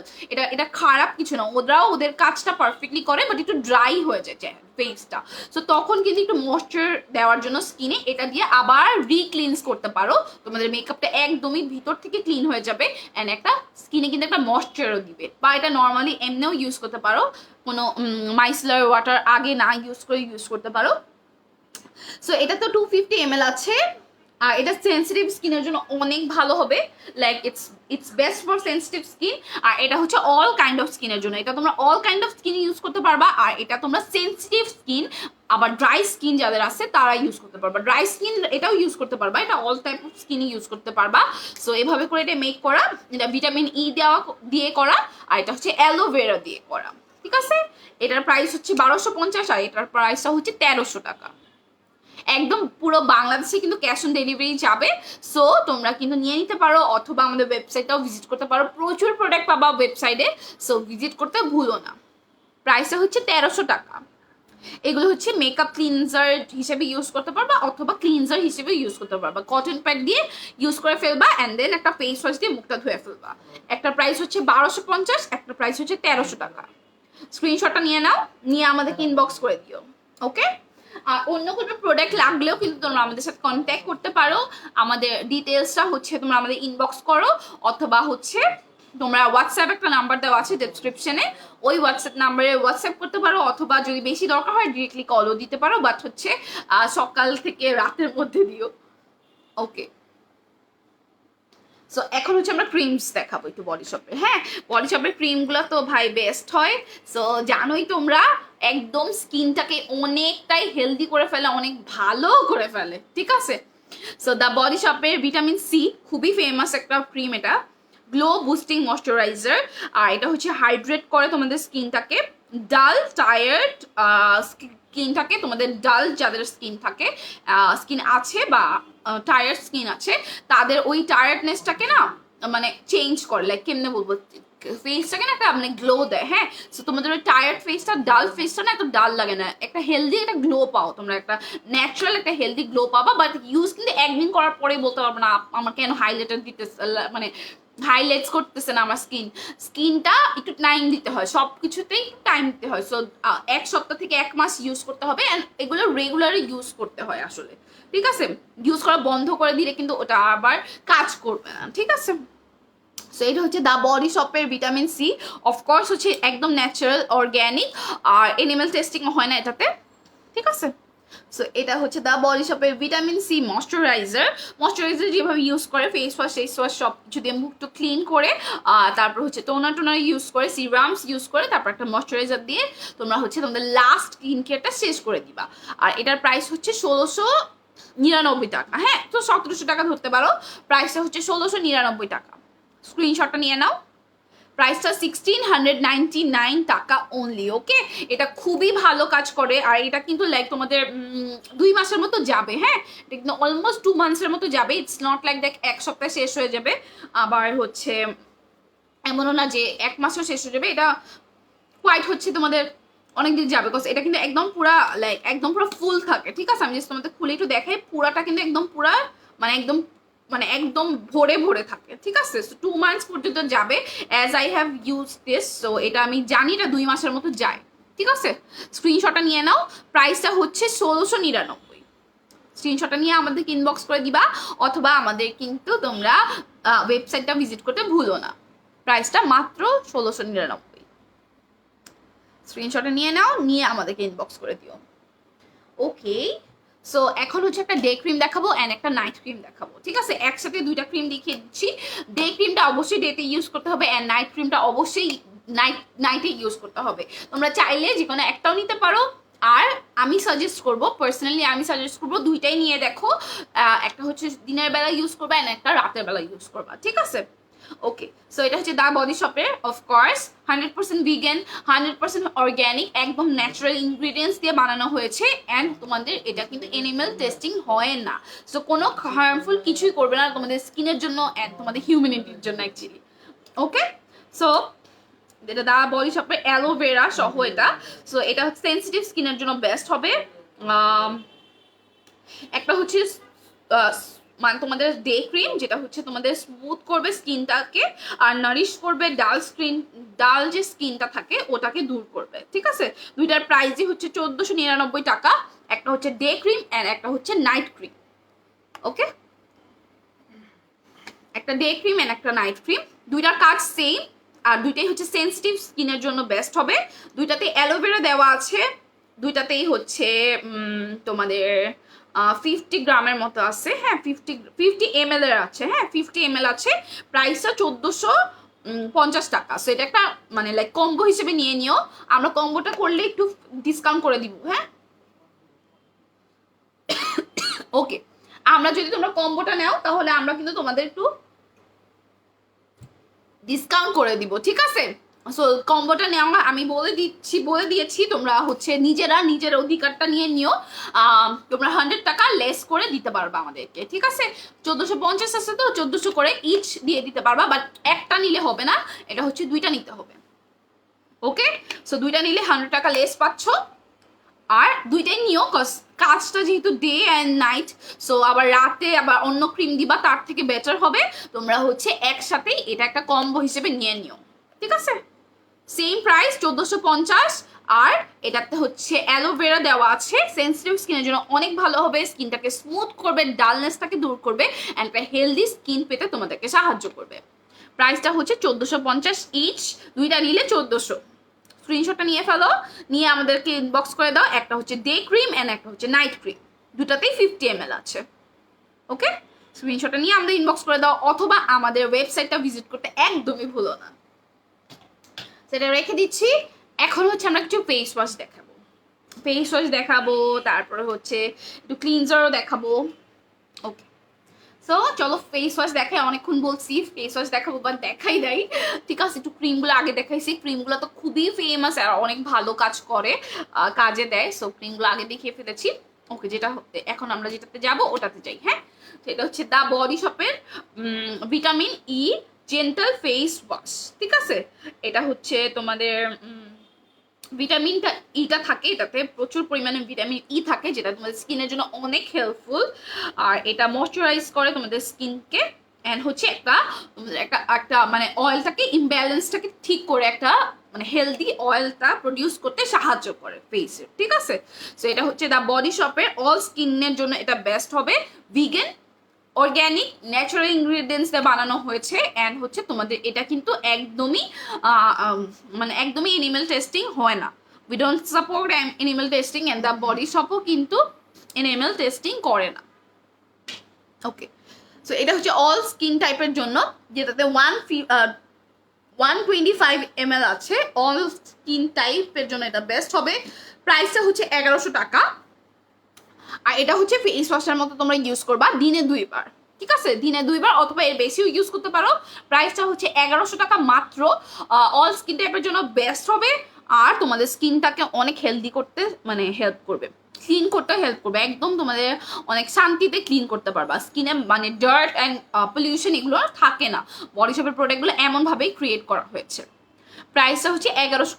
এটা খারাপ কিছু না, ওরাও ওদের কাজটা পারফেক্টলি করে, বাট একটু ড্রাই হয়ে যায় ফেসটা। সো তখন কিন্তু একটু ময়েশ্চার দেওয়ার জন্য স্কিনে এটা দিয়ে আবার রিক্লিনস করতে পারো, তোমাদের মেকআপটা একদমই ভিতর থেকে ক্লিন হয়ে যাবে, অ্যান্ড একটা স্কিনে কিন্তু একটা ময়েশ্চারও দিবে। বা এটা নর্মালি এমনিও ইউজ করতে পারো, কোনো মাইসেলার ওয়াটার আগে না ইউজ করে ইউজ করতে পারো। সো এটা তো 250 ml আছে, আর এটা সেন্সিটিভ স্কিনের জন্য অনেক ভালো হবে, like it's best for sensitive skin. আর এটা হচ্ছে অল কাইন্ড অফ স্কিনের জন্য, এটা তোমরা all kind of skin use করতে পারবা। আর এটা তোমরা সেন্সিটিভ স্কিন আবার ড্রাই স্কিন যাদের আছে তারা ইউজ করতে পারবা, ড্রাই স্কিন এটাও ইউজ করতে পারবা, এটা অল টাইপ অফ স্কিনই ইউজ করতে পারবা। সো এভাবে করে এটা মেক করা, এটা ভিটামিন ই দিয়ে করা, আর এটা হচ্ছে অ্যালোভেরা দিয়ে করা, ঠিক আছে। এটার প্রাইস হচ্ছে 1250, আর এটার প্রাইসটা হচ্ছে 1300 টাকা। একদম পুরো বাংলাদেশে কিন্তু ক্যাশ অন ডেলিভারি যাবে। সো তোমরা কিন্তু নিয়ে নিতে পারো, অথবা আমাদের ওয়েবসাইটটাও ভিজিট করতে পারো, প্রচুর প্রোডাক্ট পাবা ওয়েবসাইটে। সো ভিজিট করতে ভুলো না। প্রাইসটা হচ্ছে 1300 টাকা। এগুলো হচ্ছে মেকআপ ক্লিনজার হিসেবে ইউজ করতে পারবা, অথবা ক্লিনজার হিসেবে ইউজ করতে পারবা। কটন প্যাড দিয়ে ইউজ করে ফেলবা, অ্যান্ড দেন একটা ফেস ওয়াশ দিয়ে মুখটা ধুয়ে ফেলবা। একটা প্রাইস হচ্ছে 1250, একটা প্রাইস হচ্ছে 1300 টাকা। স্ক্রিনশটটা নিয়ে নাও, নিয়ে আমাদেরকে ইনবক্স করে দিও, ওকে। আর অন্য কোনো প্রোডাক্ট লাগলেও কিন্তু তোমরা আমাদের সাথে কন্ট্যাক্ট করতে পারো। আমাদের ডিটেলসটা হচ্ছে তোমরা আমাদের ইনবক্স করো, অথবা হচ্ছে তোমরা হোয়াটসঅ্যাপ একটা নাম্বার দেওয়া আছে ডেসক্রিপশনে, ওই হোয়াটসঅ্যাপ নাম্বারে হোয়াটসঅ্যাপ করতে পারো, অথবা যদি বেশি দরকার হয় ডিরেক্টলি কলও দিতে পারো, বাট হচ্ছে সকাল থেকে রাতের মধ্যে দিও, ওকে। সো এখন হচ্ছে আমরা ক্রিমস দেখাবো একটু বডি শপের। হ্যাঁ, বডি শপের ক্রিমগুলো তো ভাই বেস্ট হয়। সো জানোই তোমরা, একদম স্কিনটাকে অনেকটাই হেলদি করে ফেলে, অনেক ভালো করে ফেলে, ঠিক আছে। সো দ্য বডি শপের ভিটামিন সি খুবই ফেমাস একটা ক্রিম, এটা গ্লো বুস্টিং ময়শ্চারাইজার। আর এটা হচ্ছে হাইড্রেট করে তোমাদের স্কিনটাকে, ডাল টায়ার্ড স্কিনটাকে, তোমাদের ডাল যাদের স্কিন থাকে, স্কিন আছে বা টায়ার্ড স্কিন আছে, তাদের ওই টায়ার্ডনেসটাকে না মানে চেঞ্জ করে, লাইক কেমনে বলবো, ফেসটাকে না একটা মানে গ্লো দেয়। হ্যাঁ, সো তোমাদের ওই টায়ার্ড ফেসটা, ডাল ফেসটা না এত ডাল লাগে না, একটা হেলদি একটা গ্লো পাও তোমরা, একটা ন্যাচারাল একটা হেলদি গ্লো পাবা। বাট ইউজ কিন্তু একদিন করার পরে বলতে পারবো না আমার কেন হাইলাইটার দিতেছে, মানে হাইলাইটস করতেছে না আমার স্কিনটা একটু টাইম দিতে হয়, সব কিছুতেই টাইম দিতে হয়। সো 1 সপ্তাহ থেকে 1 মাস ইউজ করতে হবে, অ্যান্ড এগুলো রেগুলারলি ইউজ করতে হয় আসলে, ঠিক আছে। ইউজ করা বন্ধ করে দিলে কিন্তু ওটা আবার কাজ করবে না, ঠিক আছে। সো এটা হচ্ছে দ্য বডি শপের ভিটামিন সি, অফকোর্স হচ্ছে একদম ন্যাচারাল অর্গ্যানিক, আর এনিম্যাল টেস্টিং হয় না এটাতে, ঠিক আছে। সো এটা হচ্ছে দ্য বডি শপের ভিটামিন সি ময়শ্চারাইজার যেভাবে ইউজ করে ফেস ওয়াশ সব কিছু দিয়ে মুখটা ক্লিন করে, তারপর হচ্ছে টোনার ইউজ করে, সিরামস ইউজ করে, তারপর একটা ময়শ্চারাইজার দিয়ে তোমরা হচ্ছে তোমাদের লাস্ট স্কিন কেয়ারটা শেষ করে দিবা। আর এটার প্রাইস হচ্ছে 1699 টাকা। হ্যাঁ, তো 1700 টাকা ধরতে পারো, প্রাইসটা হচ্ছে 1699 টাকা। স্ক্রিনশটটা নিয়ে নাও। প্রাইসটা 1699 টাকা অনলি, ওকে। এটা খুবই ভালো কাজ করে, আর এটা কিন্তু লাইক তোমাদের 2 মাসের মতো যাবে। হ্যাঁ, এটা কিন্তু অলমোস্ট 2 মান্থসের মতো যাবে, ইটস নট লাইক দেখ 1 সপ্তাহে শেষ হয়ে যাবে, আবার হচ্ছে এমনও না যে 1 মাসও শেষ হয়ে যাবে। এটা কোয়াইট হচ্ছে তোমাদের অনেকদিন যাবে, বিকজ এটা কিন্তু একদম পুরা লাইক একদম পুরো ফুল থাকে, ঠিক আছে। আমি জাস্ট তোমাদের খুলে একটু দেখাই, পুরাটা কিন্তু একদম পুরা মানে একদম ভরে ভরে থাকে, ঠিক আছে। 2 মান্থস পর্যন্ত যাবে, as I have use this. So এটা আমি জানি এটা 2 মাসের মতো যায়, ঠিক আছে। স্ক্রিনশটটা নিয়ে নাও। প্রাইসটা হচ্ছে 1699। স্ক্রিনশটটা নিয়ে আমাদেরকে ইনবক্স করে দিবা, অথবা আমাদের কিন্তু তোমরা ওয়েবসাইটটা ভিজিট করতে ভুলো না। প্রাইসটা মাত্র 1699। স্ক্রিনশটটা নিয়ে নাও, নিয়ে আমাদেরকে ইনবক্স করে দিও, ওকে। সো এখন হচ্ছে একটা ডে ক্রিম দেখাবো অ্যান্ড একটা নাইট ক্রিম দেখাবো, ঠিক আছে। একসাথে 2টা ক্রিম দেখিয়ে দিচ্ছি। ডে ক্রিমটা অবশ্যই ডেতে ইউজ করতে হবে, অ্যান্ড নাইট ক্রিমটা অবশ্যই নাইটে ইউজ করতে হবে। তোমরা চাইলে যে কোনো একটাও নিতে পারো, আর আমি সাজেস্ট করবো, পার্সোনালি আমি সাজেস্ট করবো 2টাই নিয়ে দেখো। একটা হচ্ছে দিনের বেলা ইউজ করবা, অ্যান্ড একটা রাতের বেলা ইউজ করবা, ঠিক আছে। ওকে, সো এটা হচ্ছে দ্য বডি শপের, অফকোর্স 100% ভিগান, 100% অর্গ্যানিক, একদম ন্যাচারাল ইনগ্রিডিয়েন্টস দিয়ে বানানো হয়েছে, অ্যান্ড তোমাদের এটা কিন্তু এনিম্যাল টেস্টিং হয় না। সো কোনো হার্মফুল কিছুই করবে না তোমাদের স্কিনের জন্য অ্যান্ড তোমাদের হিউম্যানিটির জন্য অ্যাকচুয়ালি, ওকে। সো এটা দ্য বডি শপের অ্যালোভেরা সহ এটা। সো এটা হচ্ছে সেন্সিটিভ স্কিনের জন্য বেস্ট হবে। একটা হচ্ছে মানে তোমাদের ডে ক্রিম, যেটা হচ্ছে তোমাদের স্মুথ করবে স্কিনটাকে, আর নারিশ করবে ডাল যে স্কিনটা থাকে ওটাকে দূর করবে, ঠিক আছে। 2টার প্রাইসই হচ্ছে 1499 টাকা। একটা হচ্ছে ডে ক্রিম অ্যান্ড একটা হচ্ছে নাইট ক্রিম, ওকে। একটা ডে ক্রিম অ্যান্ড একটা নাইট ক্রিম, 2টার কাজ সেম, আর 2টাই হচ্ছে সেন্সিটিভ স্কিনের জন্য বেস্ট হবে। 2টাতে অ্যালোভেরা দেওয়া আছে, 2টাতেই হচ্ছে তোমাদের 50 গ্রামের মতো আছে, হ্যাঁ 50 ml এর আছে, হ্যাঁ 50 ml আছে, প্রাইসটা 1450 টাকা। সো এটা একটা মানে লাইক কম্বো হিসেবে নিয়ে নিও, আমরা কম্বোটা করলে একটু ডিসকাউন্ট করে দিব, হ্যাঁ ওকে। আমরা যদি তোমরা কম্বোটা নাও তাহলে আমরা কিন্তু তোমাদের একটু ডিসকাউন্ট করে দিব, ঠিক আছে। সো কম্বোটা নেওয়া আমি বলে দিয়েছি, তোমরা হচ্ছে নিজের অধিকারটা নিয়ে নিও। তোমরা 100 টাকা লেস করে দিতে পারবা আমাদেরকে, ঠিক আছে। 1450 আছে তো 1400 করে ইচ দিয়ে দিতে পারবা, বাট একটা নিলে হবে না, এটা হচ্ছে দুইটা নিতে হবে, ওকে। সো দুইটা নিলে 100 টাকা লেস পাচ্ছ, আর দুইটাই নিও, কজ কাজটা যেহেতু ডে অ্যান্ড নাইট, সো আবার রাতে আবার অন্য ক্রিম দিবা, তার থেকে বেটার হবে তোমরা হচ্ছে একসাথেই এটা একটা কম্বো হিসেবে নিয়ে নিও, ঠিক আছে। সেম প্রাইস 1450, আর এটাতে হচ্ছে অ্যালোভেরা দেওয়া আছে, সেন্সিটিভ স্কিনের জন্য অনেক ভালো হবে, স্কিনটাকে স্মুথ করবে, ডালনেসটাকে দূর করবে, অ্যান্ড একটা হেলদি স্কিন পেতে তোমাদেরকে সাহায্য করবে। প্রাইসটা হচ্ছে 1450 ইচ, দুইটা নিলে 1400। স্ক্রিনশটটা নিয়ে ফেলো, নিয়ে আমাদেরকে ইনবক্স করে দাও। একটা হচ্ছে ডে ক্রিম অ্যান্ড একটা হচ্ছে নাইট ক্রিম, দুটাতেই 50 ml আছে, ওকে। স্ক্রিনশটটা নিয়ে আমাদের ইনবক্স করে দাও, অথবা আমাদের ওয়েবসাইটটা ভিজিট করতে একদমই ভুলো না। সেটা রেখে দিচ্ছি। এখন হচ্ছে আমরা কিছু ফেস ওয়াশ দেখাবো, তারপরে হচ্ছে একটু ক্লিনজারও দেখাবো, ওকে। সো চলো ফেস ওয়াশ দেখাই, অনেকক্ষণ বলছি ফেস ওয়াশ দেখাবো বাট দেখাই দেয়, ঠিক আছে। একটু ক্রিমগুলো আগে দেখাইছি, ক্রিমগুলো তো খুবই ফেমাস আর অনেক ভালো কাজ করে, কাজে দেয়। সো ক্রিমগুলো আগে দেখিয়ে ফেলেছি, ওকে। এখন আমরা যেটাতে যাব ওটাতে যাই, হ্যাঁ। সেটা হচ্ছে দ্য বডি শপের vitamin E gentle face wash, ঠিক আছে। এটা হচ্ছে তোমাদের ভিটামিনটা ইটা থাকে, এটাতে প্রচুর পরিমাণে ভিটামিন ই থাকে, যেটা তোমাদের স্কিনের জন্য অনেক হেল্পফুল। আর এটা ময়শ্চারাইজ করে তোমাদের স্কিনকে, অ্যান্ড হচ্ছে একটা একটা মানে অয়েলটাকে ইমব্যালেন্সটাকে ঠিক করে একটা মানে হেলদি অয়েলটা প্রডিউস করতে সাহায্য করে ফেসের, ঠিক আছে। সো এটা হচ্ছে দ্য বডি শপের, অল স্কিনের জন্য এটা বেস্ট হবে, ভিগান অর্গ্যানিক ন্যাচারাল ইনগ্রিডিয়েন্টস দিয়ে বানানো হয়েছে, অ্যান্ড হচ্ছে তোমাদের এটা কিন্তু একদমই মানে একদমই এনিমেল টেস্টিং হয় না, we don't support animal testing, and the body শপও কিন্তু এনিমেল টেস্টিং করে না, ওকে। সো এটা হচ্ছে অল স্কিন টাইপের জন্য, যেটাতে 125 ml আছে, অল স্কিন টাইপের জন্য এটা বেস্ট হবে। প্রাইসটা হচ্ছে 1100 টাকা, আর এটা হচ্ছে ফেস ওয়াশের মতো তোমরা ইউজ করবা দিনে 2 বার, ঠিক আছে, দিনে 2 বার অথবা এর বেশিও ইউজ করতে পারো। প্রাইসটা হচ্ছে 1100 টাকা মাত্র, অল স্কিন টাইপের জন্য বেস্ট হবে, আর তোমাদের স্কিনটাকে অনেক হেলদি করতে মানে হেল্প করবে, ক্লিন করতে হেল্প করবে, একদম তোমাদের অনেক শান্তিতে ক্লিন করতে পারবা স্কিনে, মানে ডার্ট অ্যান্ড পলিউশন এগুলো থাকে না, বডি শপের প্রোডাক্টগুলো এমনভাবেই ক্রিয়েট করা হয়েছে। প্রাইসটা হচ্ছে 1100,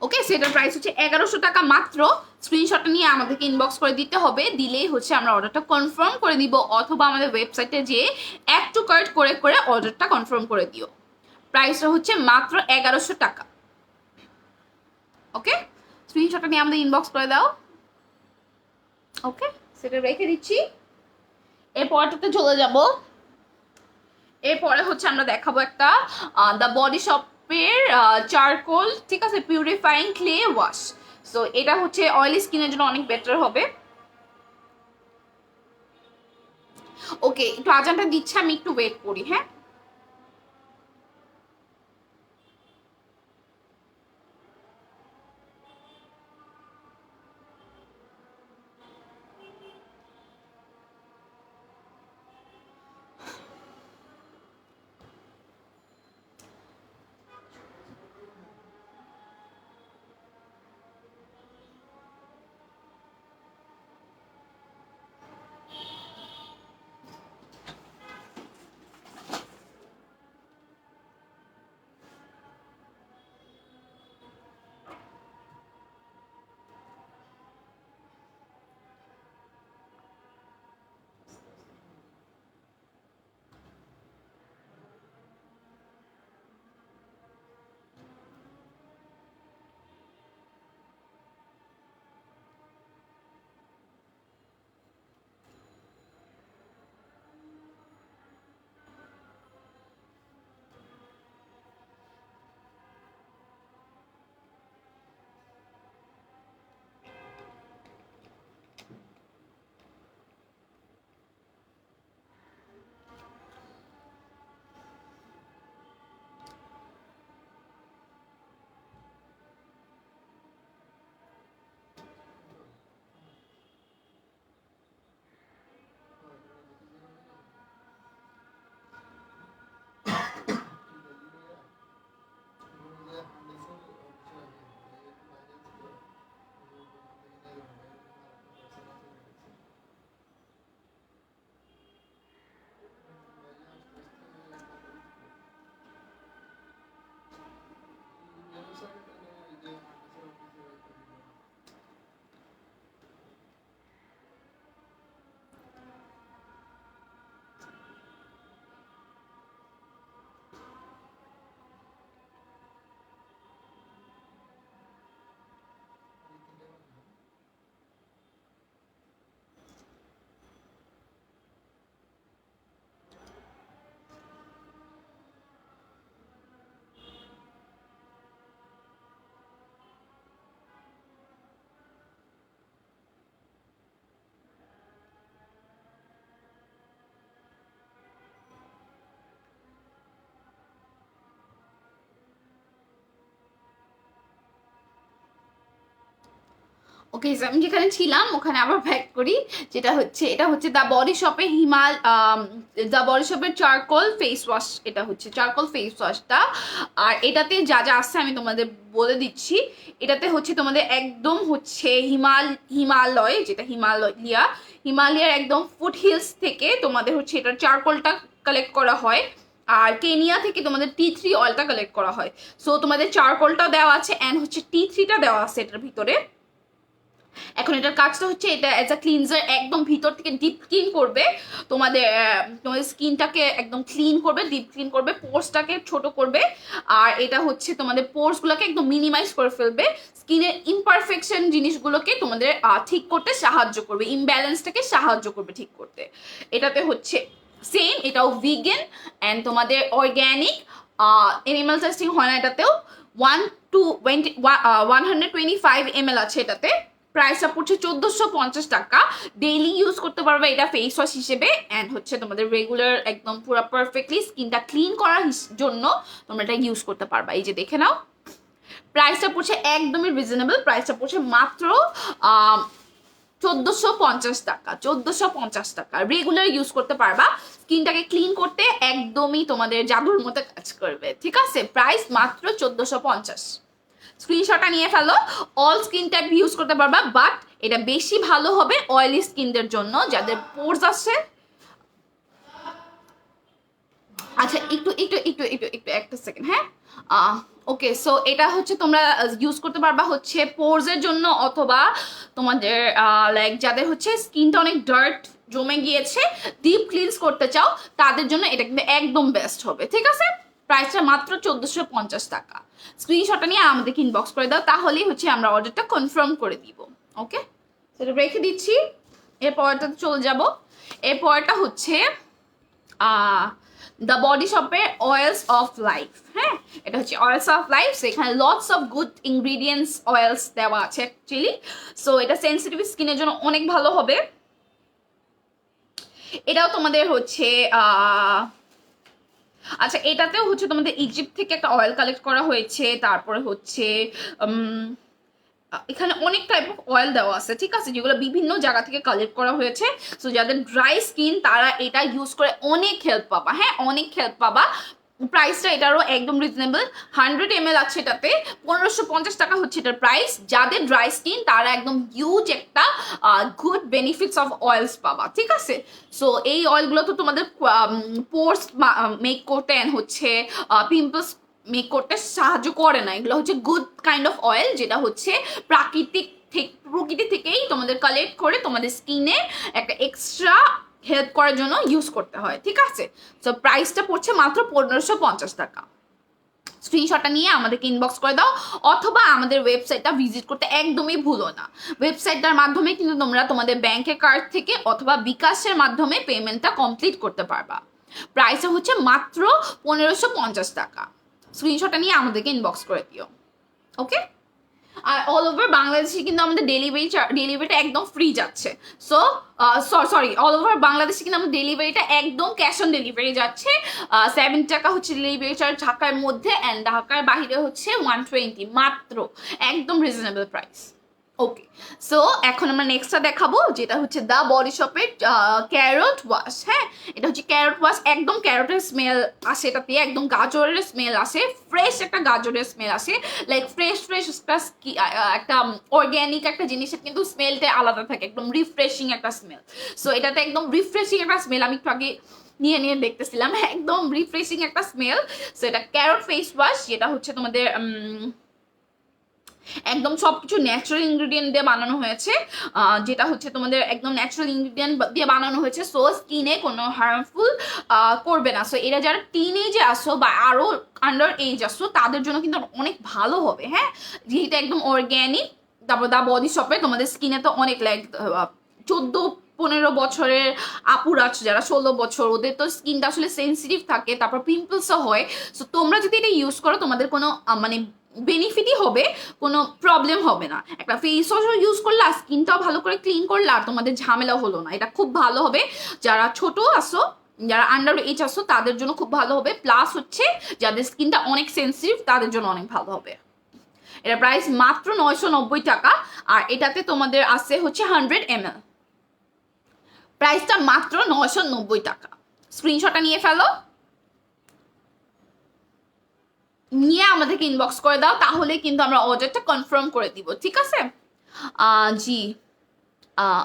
ওকে। সেটার প্রাইস হচ্ছে 1100 টাকা মাত্র। স্ক্রিনশটটা নিয়ে আমাদেরকে ইনবক্স করে দিতে হবে, দিলেই হচ্ছে আমরা অর্ডারটা কনফার্ম করে দিব, অথবা আমাদের ওয়েবসাইটে যেয়ে অ্যাড টু কার্ট করে করে অর্ডারটা কনফার্ম করে দিও। প্রাইসটা হচ্ছে মাত্র 1100 টাকা, ওকে। স্ক্রিনশটটা নিয়ে আমাদের ইনবক্স করে দাও, ওকে। সেটা রেখে দিচ্ছি। এরপরটাতে চলে যাব, এরপরে হচ্ছে আমরা দেখাবো একটা দ্য বডি শপের চারকোল, ঠিক আছে, পিউরিফাইং ক্লে ওয়াশ। সো এটা হচ্ছে অয়েলি স্কিনের জন্য অনেক বেটার হবে, ওকে। একটু আজানটা দিচ্ছে, আমি একটু ওয়েট করি, হ্যাঁ। ওকে, আমি যেখানে ছিলাম ওখানে আবার ব্যাক করি। যেটা হচ্ছে, এটা হচ্ছে দ্য বডি শপের দ্য বডি শপের চারকোল ফেস ওয়াশ। এটা হচ্ছে চারকোল ফেস ওয়াশটা। আর এটাতে যা যা আছে আমি তোমাদের বলে দিচ্ছি। এটাতে হচ্ছে তোমাদের একদম হচ্ছে হিমালয়, যেটা হিমালয়ার একদম ফুট হিলস থেকে তোমাদের হচ্ছে এটার চারকোলটা কালেক্ট করা হয়। আর কেনিয়া থেকে তোমাদের টি3 অয়েলটা কালেক্ট করা হয়। সো তোমাদের চারকোলটাও দেওয়া আছে অ্যান্ড হচ্ছে টি3টা দেওয়া আছে এটার ভিতরে। এখন এটার কাজটা হচ্ছে এটা অ্যাজ আ ক্লিনজার একদম ভিতর থেকে ডিপ ক্লিন করবে তোমাদের তোমাদের স্কিনটাকে একদম ক্লিন করবে, ডিপ ক্লিন করবে, পোর্সটাকে ছোট করবে। আর এটা হচ্ছে তোমাদের পোর্সগুলোকে একদম মিনিমাইজ করে ফেলবে, স্কিনের ইমপারফেকশন জিনিসগুলোকে তোমাদের ঠিক করতে সাহায্য করবে, ইমব্যালেন্সটাকে সাহায্য করবে ঠিক করতে। এটাতে হচ্ছে সেম, এটাও ভিগান অ্যান্ড তোমাদের অর্গ্যানিক, এনিম্যাল টেস্টিং হয় না এটাতেও। 125 ml আছে এটাতে। প্রাইসটা পড়ছে 1450 টাকা। ডেইলি ইউজ করতে পারবে এটা ফেস ওয়াশ হিসেবে অ্যান্ড হচ্ছে তোমাদের রেগুলার একদম পুরো পারফেক্টলি স্কিনটা ক্লিন করার জন্য তোমরা এটা ইউজ করতে পারবা। এই যে দেখে নাও, প্রাইসটা পড়ছে একদমই রিজনেবল, প্রাইসটা পড়ছে মাত্র 1450 টাকা। 1450 টাকা রেগুলার ইউজ করতে পারবা, স্কিনটাকে ক্লিন করতে একদমই তোমাদের জাদুর মতো কাজ করবে। ঠিক আছে, প্রাইস মাত্র 1450। স্ক্রিনশটটা নিয়ে ফেলো। অল স্কিন টাইপ ইউজ করতে পারবা, বাট এটা বেশি ভালো হবে অয়েলি স্কিনদের জন্য, যাদের পোর্স আছে। আচ্ছা একটু একটু একটু একটু একটু একটা সেকেন্ড, হ্যাঁ। ওকে, সো এটা হচ্ছে তোমরা ইউজ করতে পারবা হচ্ছে পোর্সের জন্য, অথবা তোমাদের লাইক যাদের হচ্ছে স্কিনটা অনেক ডার্ট জমে গিয়েছে, ডিপ ক্লিনস করতে চাও, তাদের জন্য এটা কিন্তু একদম বেস্ট হবে। ঠিক আছে, প্রাইসটা মাত্র 1450 টাকা। স্ক্রিনশটটা নিয়ে আমাদেরকে ইনবক্স করে দাও, তাহলেই হচ্ছে আমরা অর্ডারটা কনফার্ম করে দিব। ওকে, সেটা রেখে দিচ্ছি। এরপরটা চলে যাব। এরপরটা হচ্ছে দ্য বডি শপের অয়েলস অফ লাইফ। হ্যাঁ, এটা হচ্ছে অয়েলস অফ লাইফ। এখানে lots of good ingredients oils দেওয়া আছে অ্যাকচুয়ালি। সো এটা সেন্সিটিভ স্কিনের জন্য অনেক ভালো হবে। এটাও তোমাদের হচ্ছে আচ্ছা, এটাতেও হচ্ছে তোমাদের ইজিপ্ট থেকে একটা অয়েল কালেক্ট করা হয়েছে। তারপরে হচ্ছে এখানে অনেক টাইপ অফ অয়েল দেওয়া আছে, ঠিক আছে, যেগুলো বিভিন্ন জায়গা থেকে কালেক্ট করা হয়েছে। সো যাদের ড্রাই স্কিন তারা এটা ইউজ করে অনেক হেল্প পাবা। হ্যাঁ, অনেক হেল্প পাবা। প্রাইসটা এটারও একদম রিজনেবল। 100 ml আছে এটাতে, 1550 টাকা হচ্ছে এটার প্রাইস। যাদের ড্রাই স্কিন তারা একদম হিউজ একটা গুড বেনিফিটস অফ অয়েলস পাবা। ঠিক আছে, সো এই অয়েলগুলো তো তোমাদের পোর্স মেক করতে and হচ্ছে পিম্পলস মেক করতে সাহায্য করে না। এগুলো হচ্ছে গুড কাইন্ড অফ অয়েল, যেটা হচ্ছে প্রকৃতি থেকেই তোমাদের কালেক্ট করে তোমাদের স্কিনে একটা এক্সট্রা হেল্প করার জন্য ইউজ করতে হয়। ঠিক আছে, সো প্রাইসটা পড়ছে মাত্র 1550 টাকা। স্ক্রিনশটটা নিয়ে আমাদেরকে ইনবক্স করে দাও, অথবা আমাদের ওয়েবসাইটটা ভিজিট করতে একদমই ভুলো না। ওয়েবসাইটটার মাধ্যমে কিন্তু তোমরা তোমাদের ব্যাংকের কার্ড থেকে অথবা বিকাশের মাধ্যমে পেমেন্টটা কমপ্লিট করতে পারবা। প্রাইসটা হচ্ছে মাত্র 1550 টাকা। স্ক্রিনশটটা নিয়ে আমাদেরকে ইনবক্স করে দিও। ওকে, আর অল ওভার বাংলাদেশে কিন্তু আমাদের ডেলিভারিটা একদম ফ্রি যাচ্ছে। সো সরি, অল ওভার বাংলাদেশে কিন্তু আমাদের ডেলিভারিটা একদম ক্যাশ অন ডেলিভারি যাচ্ছে। 70 টাকা হচ্ছে ডেলিভারি চার্জ ঢাকার মধ্যে, অ্যান্ড ঢাকার বাহিরে হচ্ছে 120 মাত্র, একদম রিজনেবল প্রাইস। ওকে, সো এখন আমরা নেক্সটটা দেখাবো, যেটা হচ্ছে দ্য বডি শপের ক্যারট ওয়াশ। হ্যাঁ, এটা হচ্ছে ক্যারট ওয়াশ, একদম ক্যারটের স্মেল আসে এটাতে, একদম গাজরের স্মেল আসে, ফ্রেশ একটা গাজরের স্মেল আসে, লাইক ফ্রেশ একটা অর্গ্যানিক একটা জিনিসের কিন্তু স্মেলটা আলাদা থাকে, একদম রিফ্রেশিং একটা স্মেল। সো এটাতে একদম রিফ্রেশিং একটা স্মেল, আমি একটু আগে নিয়ে দেখতেছিলাম, একদম রিফ্রেশিং একটা স্মেল। সো এটা ক্যারট ফেস ওয়াশ, যেটা হচ্ছে তোমাদের একদম সবকিছু ন্যাচারাল ইনগ্রিডিয়েন্ট দিয়ে বানানো হয়েছে, যেটা হচ্ছে তোমাদের একদম ন্যাচারাল ইনগ্রিডিয়েন্ট দিয়ে বানানো হয়েছে। সো স্কিনে কোনো হার্মফুল করবে না। সো এরা যারা টিন এজে আসো বা আরো আন্ডার এজ আসো, তাদের জন্য কিন্তু অনেক ভালো হবে। হ্যাঁ, যেটা একদম অর্গ্যানিক। তারপর দা বডি শপে তোমাদের স্কিনে তো অনেক লাইক 14-15 বছরের আপুরা আছে যারা 16 বছর, ওদের তো স্কিনটা আসলে সেন্সিটিভ থাকে, তারপর পিম্পলসও হয়। সো তোমরা যদি এটা ইউজ করো তোমাদের কোনো মানে বেনিফিটই হবে, কোনো প্রবলেম হবে না। একটা ফেস ওয়াশও ইউজ করলে স্কিনটাও ভালো করে ক্লিন করলে আর তোমাদের ঝামেলা হলো না। এটা খুব ভালো হবে যারা ছোট আসো, যারা আন্ডার এজ আসো, তাদের জন্য খুব ভালো হবে। প্লাস হচ্ছে যাদের স্কিনটা অনেক সেন্সিটিভ তাদের জন্য অনেক ভালো হবে। এটা প্রাইস মাত্র 990 টাকা। আর এটাতে তোমাদের আছে হচ্ছে 100 ml, প্রাইসটা মাত্র 990 টাকা। স্ক্রিনশটটা নিয়ে ফেলো, নিয়ে আমাদেরকে ইনবক্স করে দাও, তাহলে কিন্তু আমরা অর্ডারটা কনফার্ম করে দিব, ঠিক আছে? জি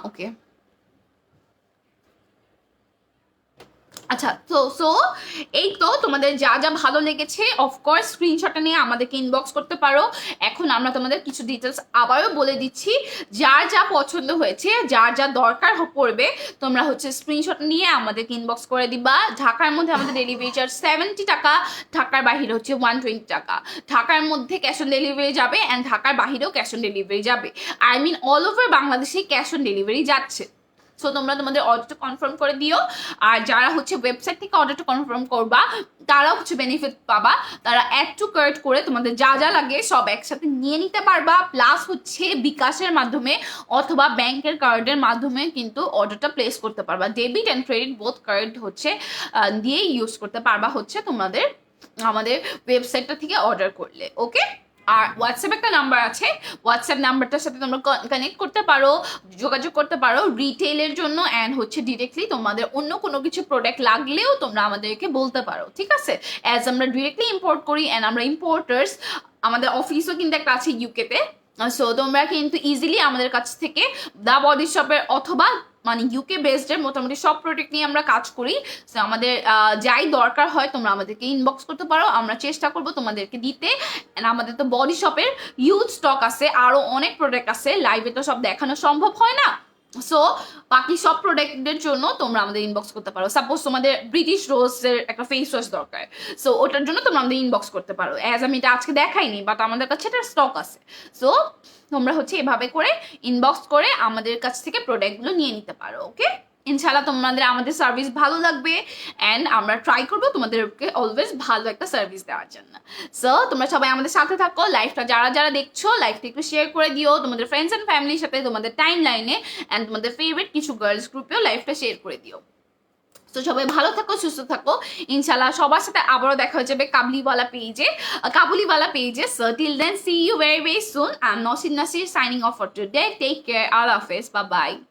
ওকে, আচ্ছা। তো এই তো তোমাদের যা যা ভালো লেগেছে অফকোর্স স্ক্রিনশটটা নিয়ে আমাদেরকে ইনবক্স করতে পারো। এখন আমরা তোমাদের কিছু ডিটেলস আবারও বলে দিচ্ছি, যার যা পছন্দ হয়েছে, যার যা দরকার পড়বে, তোমরা হচ্ছে স্ক্রিনশট নিয়ে আমাদেরকে ইনবক্স করে দিবা। ঢাকার মধ্যে আমাদের ডেলিভারি চার্জ 70 টাকা, ঢাকার বাহিরে হচ্ছে 120 টাকা। ঢাকার মধ্যে ক্যাশ অন ডেলিভারি যাবে অ্যান্ড ঢাকার বাহিরেও ক্যাশ অন ডেলিভারি যাবে। আই মিন অল ওভার বাংলাদেশে ক্যাশ অন ডেলিভারি যাচ্ছে। সো তোমরা তোমাদের অর্ডারটা কনফার্ম করে দিও। আর যারা হচ্ছে ওয়েবসাইট থেকে অর্ডারটা কনফার্ম করবা, তারাও হচ্ছে বেনিফিট পাবা। তারা অ্যাড টু কার্ট করে তোমাদের যা যা লাগে সব একসাথে নিয়ে নিতে পারবা। প্লাস হচ্ছে বিকাশের মাধ্যমে অথবা ব্যাংকের কার্ডের মাধ্যমে কিন্তু অর্ডারটা প্লেস করতে পারবা। Debit and credit both card হচ্ছে দিয়ে ইউজ করতে পারবা হচ্ছে তোমাদের আমাদের ওয়েবসাইটটা থেকে অর্ডার করলে। ওকে, আর হোয়াটসঅ্যাপ একটা নাম্বার আছে, হোয়াটসঅ্যাপ নাম্বারটার সাথে তোমরা কানেক্ট করতে পারো, যোগাযোগ করতে পারো রিটেলের জন্য। অ্যান্ড হচ্ছে ডিরেক্টলি তোমাদের অন্য কোনো কিছু প্রোডাক্ট লাগলেও তোমরা আমাদেরকে বলতে পারো, ঠিক আছে? অ্যাজ আমরা ডিরেক্টলি ইম্পোর্ট করি অ্যান্ড আমরা ইম্পোর্টার্স, আমাদের অফিসও কিন্তু একটা আছে ইউকেতে। সো তোমরা কিন্তু ইজিলি আমাদের কাছ থেকে দ্য বডি শপের অথবা মানে ইউকে বেসডের মোটামুটি সব প্রোডাক্ট নিয়ে আমরা কাজ করি। সো আমাদের যাই দরকার হয় তোমরা আমাদেরকে ইনবক্স করতে পারো, আমরা চেষ্টা করবো তোমাদেরকে দিতে। আমাদের তো বডি শপের হিউজ স্টক আছে, আরও অনেক প্রোডাক্ট আছে, লাইভে তো সব দেখানো সম্ভব হয় না। সো বাকি সব প্রোডাক্টের জন্য তোমরা আমাদের ইনবক্স করতে পারো। সাপোজ তোমাদের ব্রিটিশ রোজের একটা ফেস ওয়াশ দরকার, সো ওটার জন্য তোমরা আমাদের ইনবক্স করতে পারো। অ্যাজ আমি এটা আজকে দেখাইনি, বাট আমাদের কাছে এটার স্টক আছে। সো তোমরা হচ্ছে এভাবে করে ইনবক্স করে আমাদের কাছ থেকে প্রোডাক্টগুলো নিয়ে নিতে পারো। ওকে, ইনশাল্লাহ তোমাদের আমাদের সার্ভিস ভালো লাগবে অ্যান্ড আমরা ট্রাই করবো তোমাদেরকে অলওয়েজ ভালো একটা সার্ভিস দেওয়ার জন্য। সো তোমরা সবাই আমাদের সাথে থাকো। লাইফটা যারা যারা দেখছো লাইফটা একটু শেয়ার করে দিও তোমাদের ফ্রেন্ডস অ্যান্ড ফ্যামিলির সাথে, তোমাদের টাইম লাইনে অ্যান্ড তোমাদের ফেভারিট কিছু গার্লস গ্রুপেও লাইফটা শেয়ার করে দিও। তো সবাই ভালো থাকো, সুস্থ থাকো, ইনশাল্লাহ সবার সাথে আবারও দেখা হয়ে যাবে কাবুলিওয়ালা পেজে। So till then see you very very soon. I'm Nausin Nasir signing off for today. Take care. Allah Hafiz. Bye bye.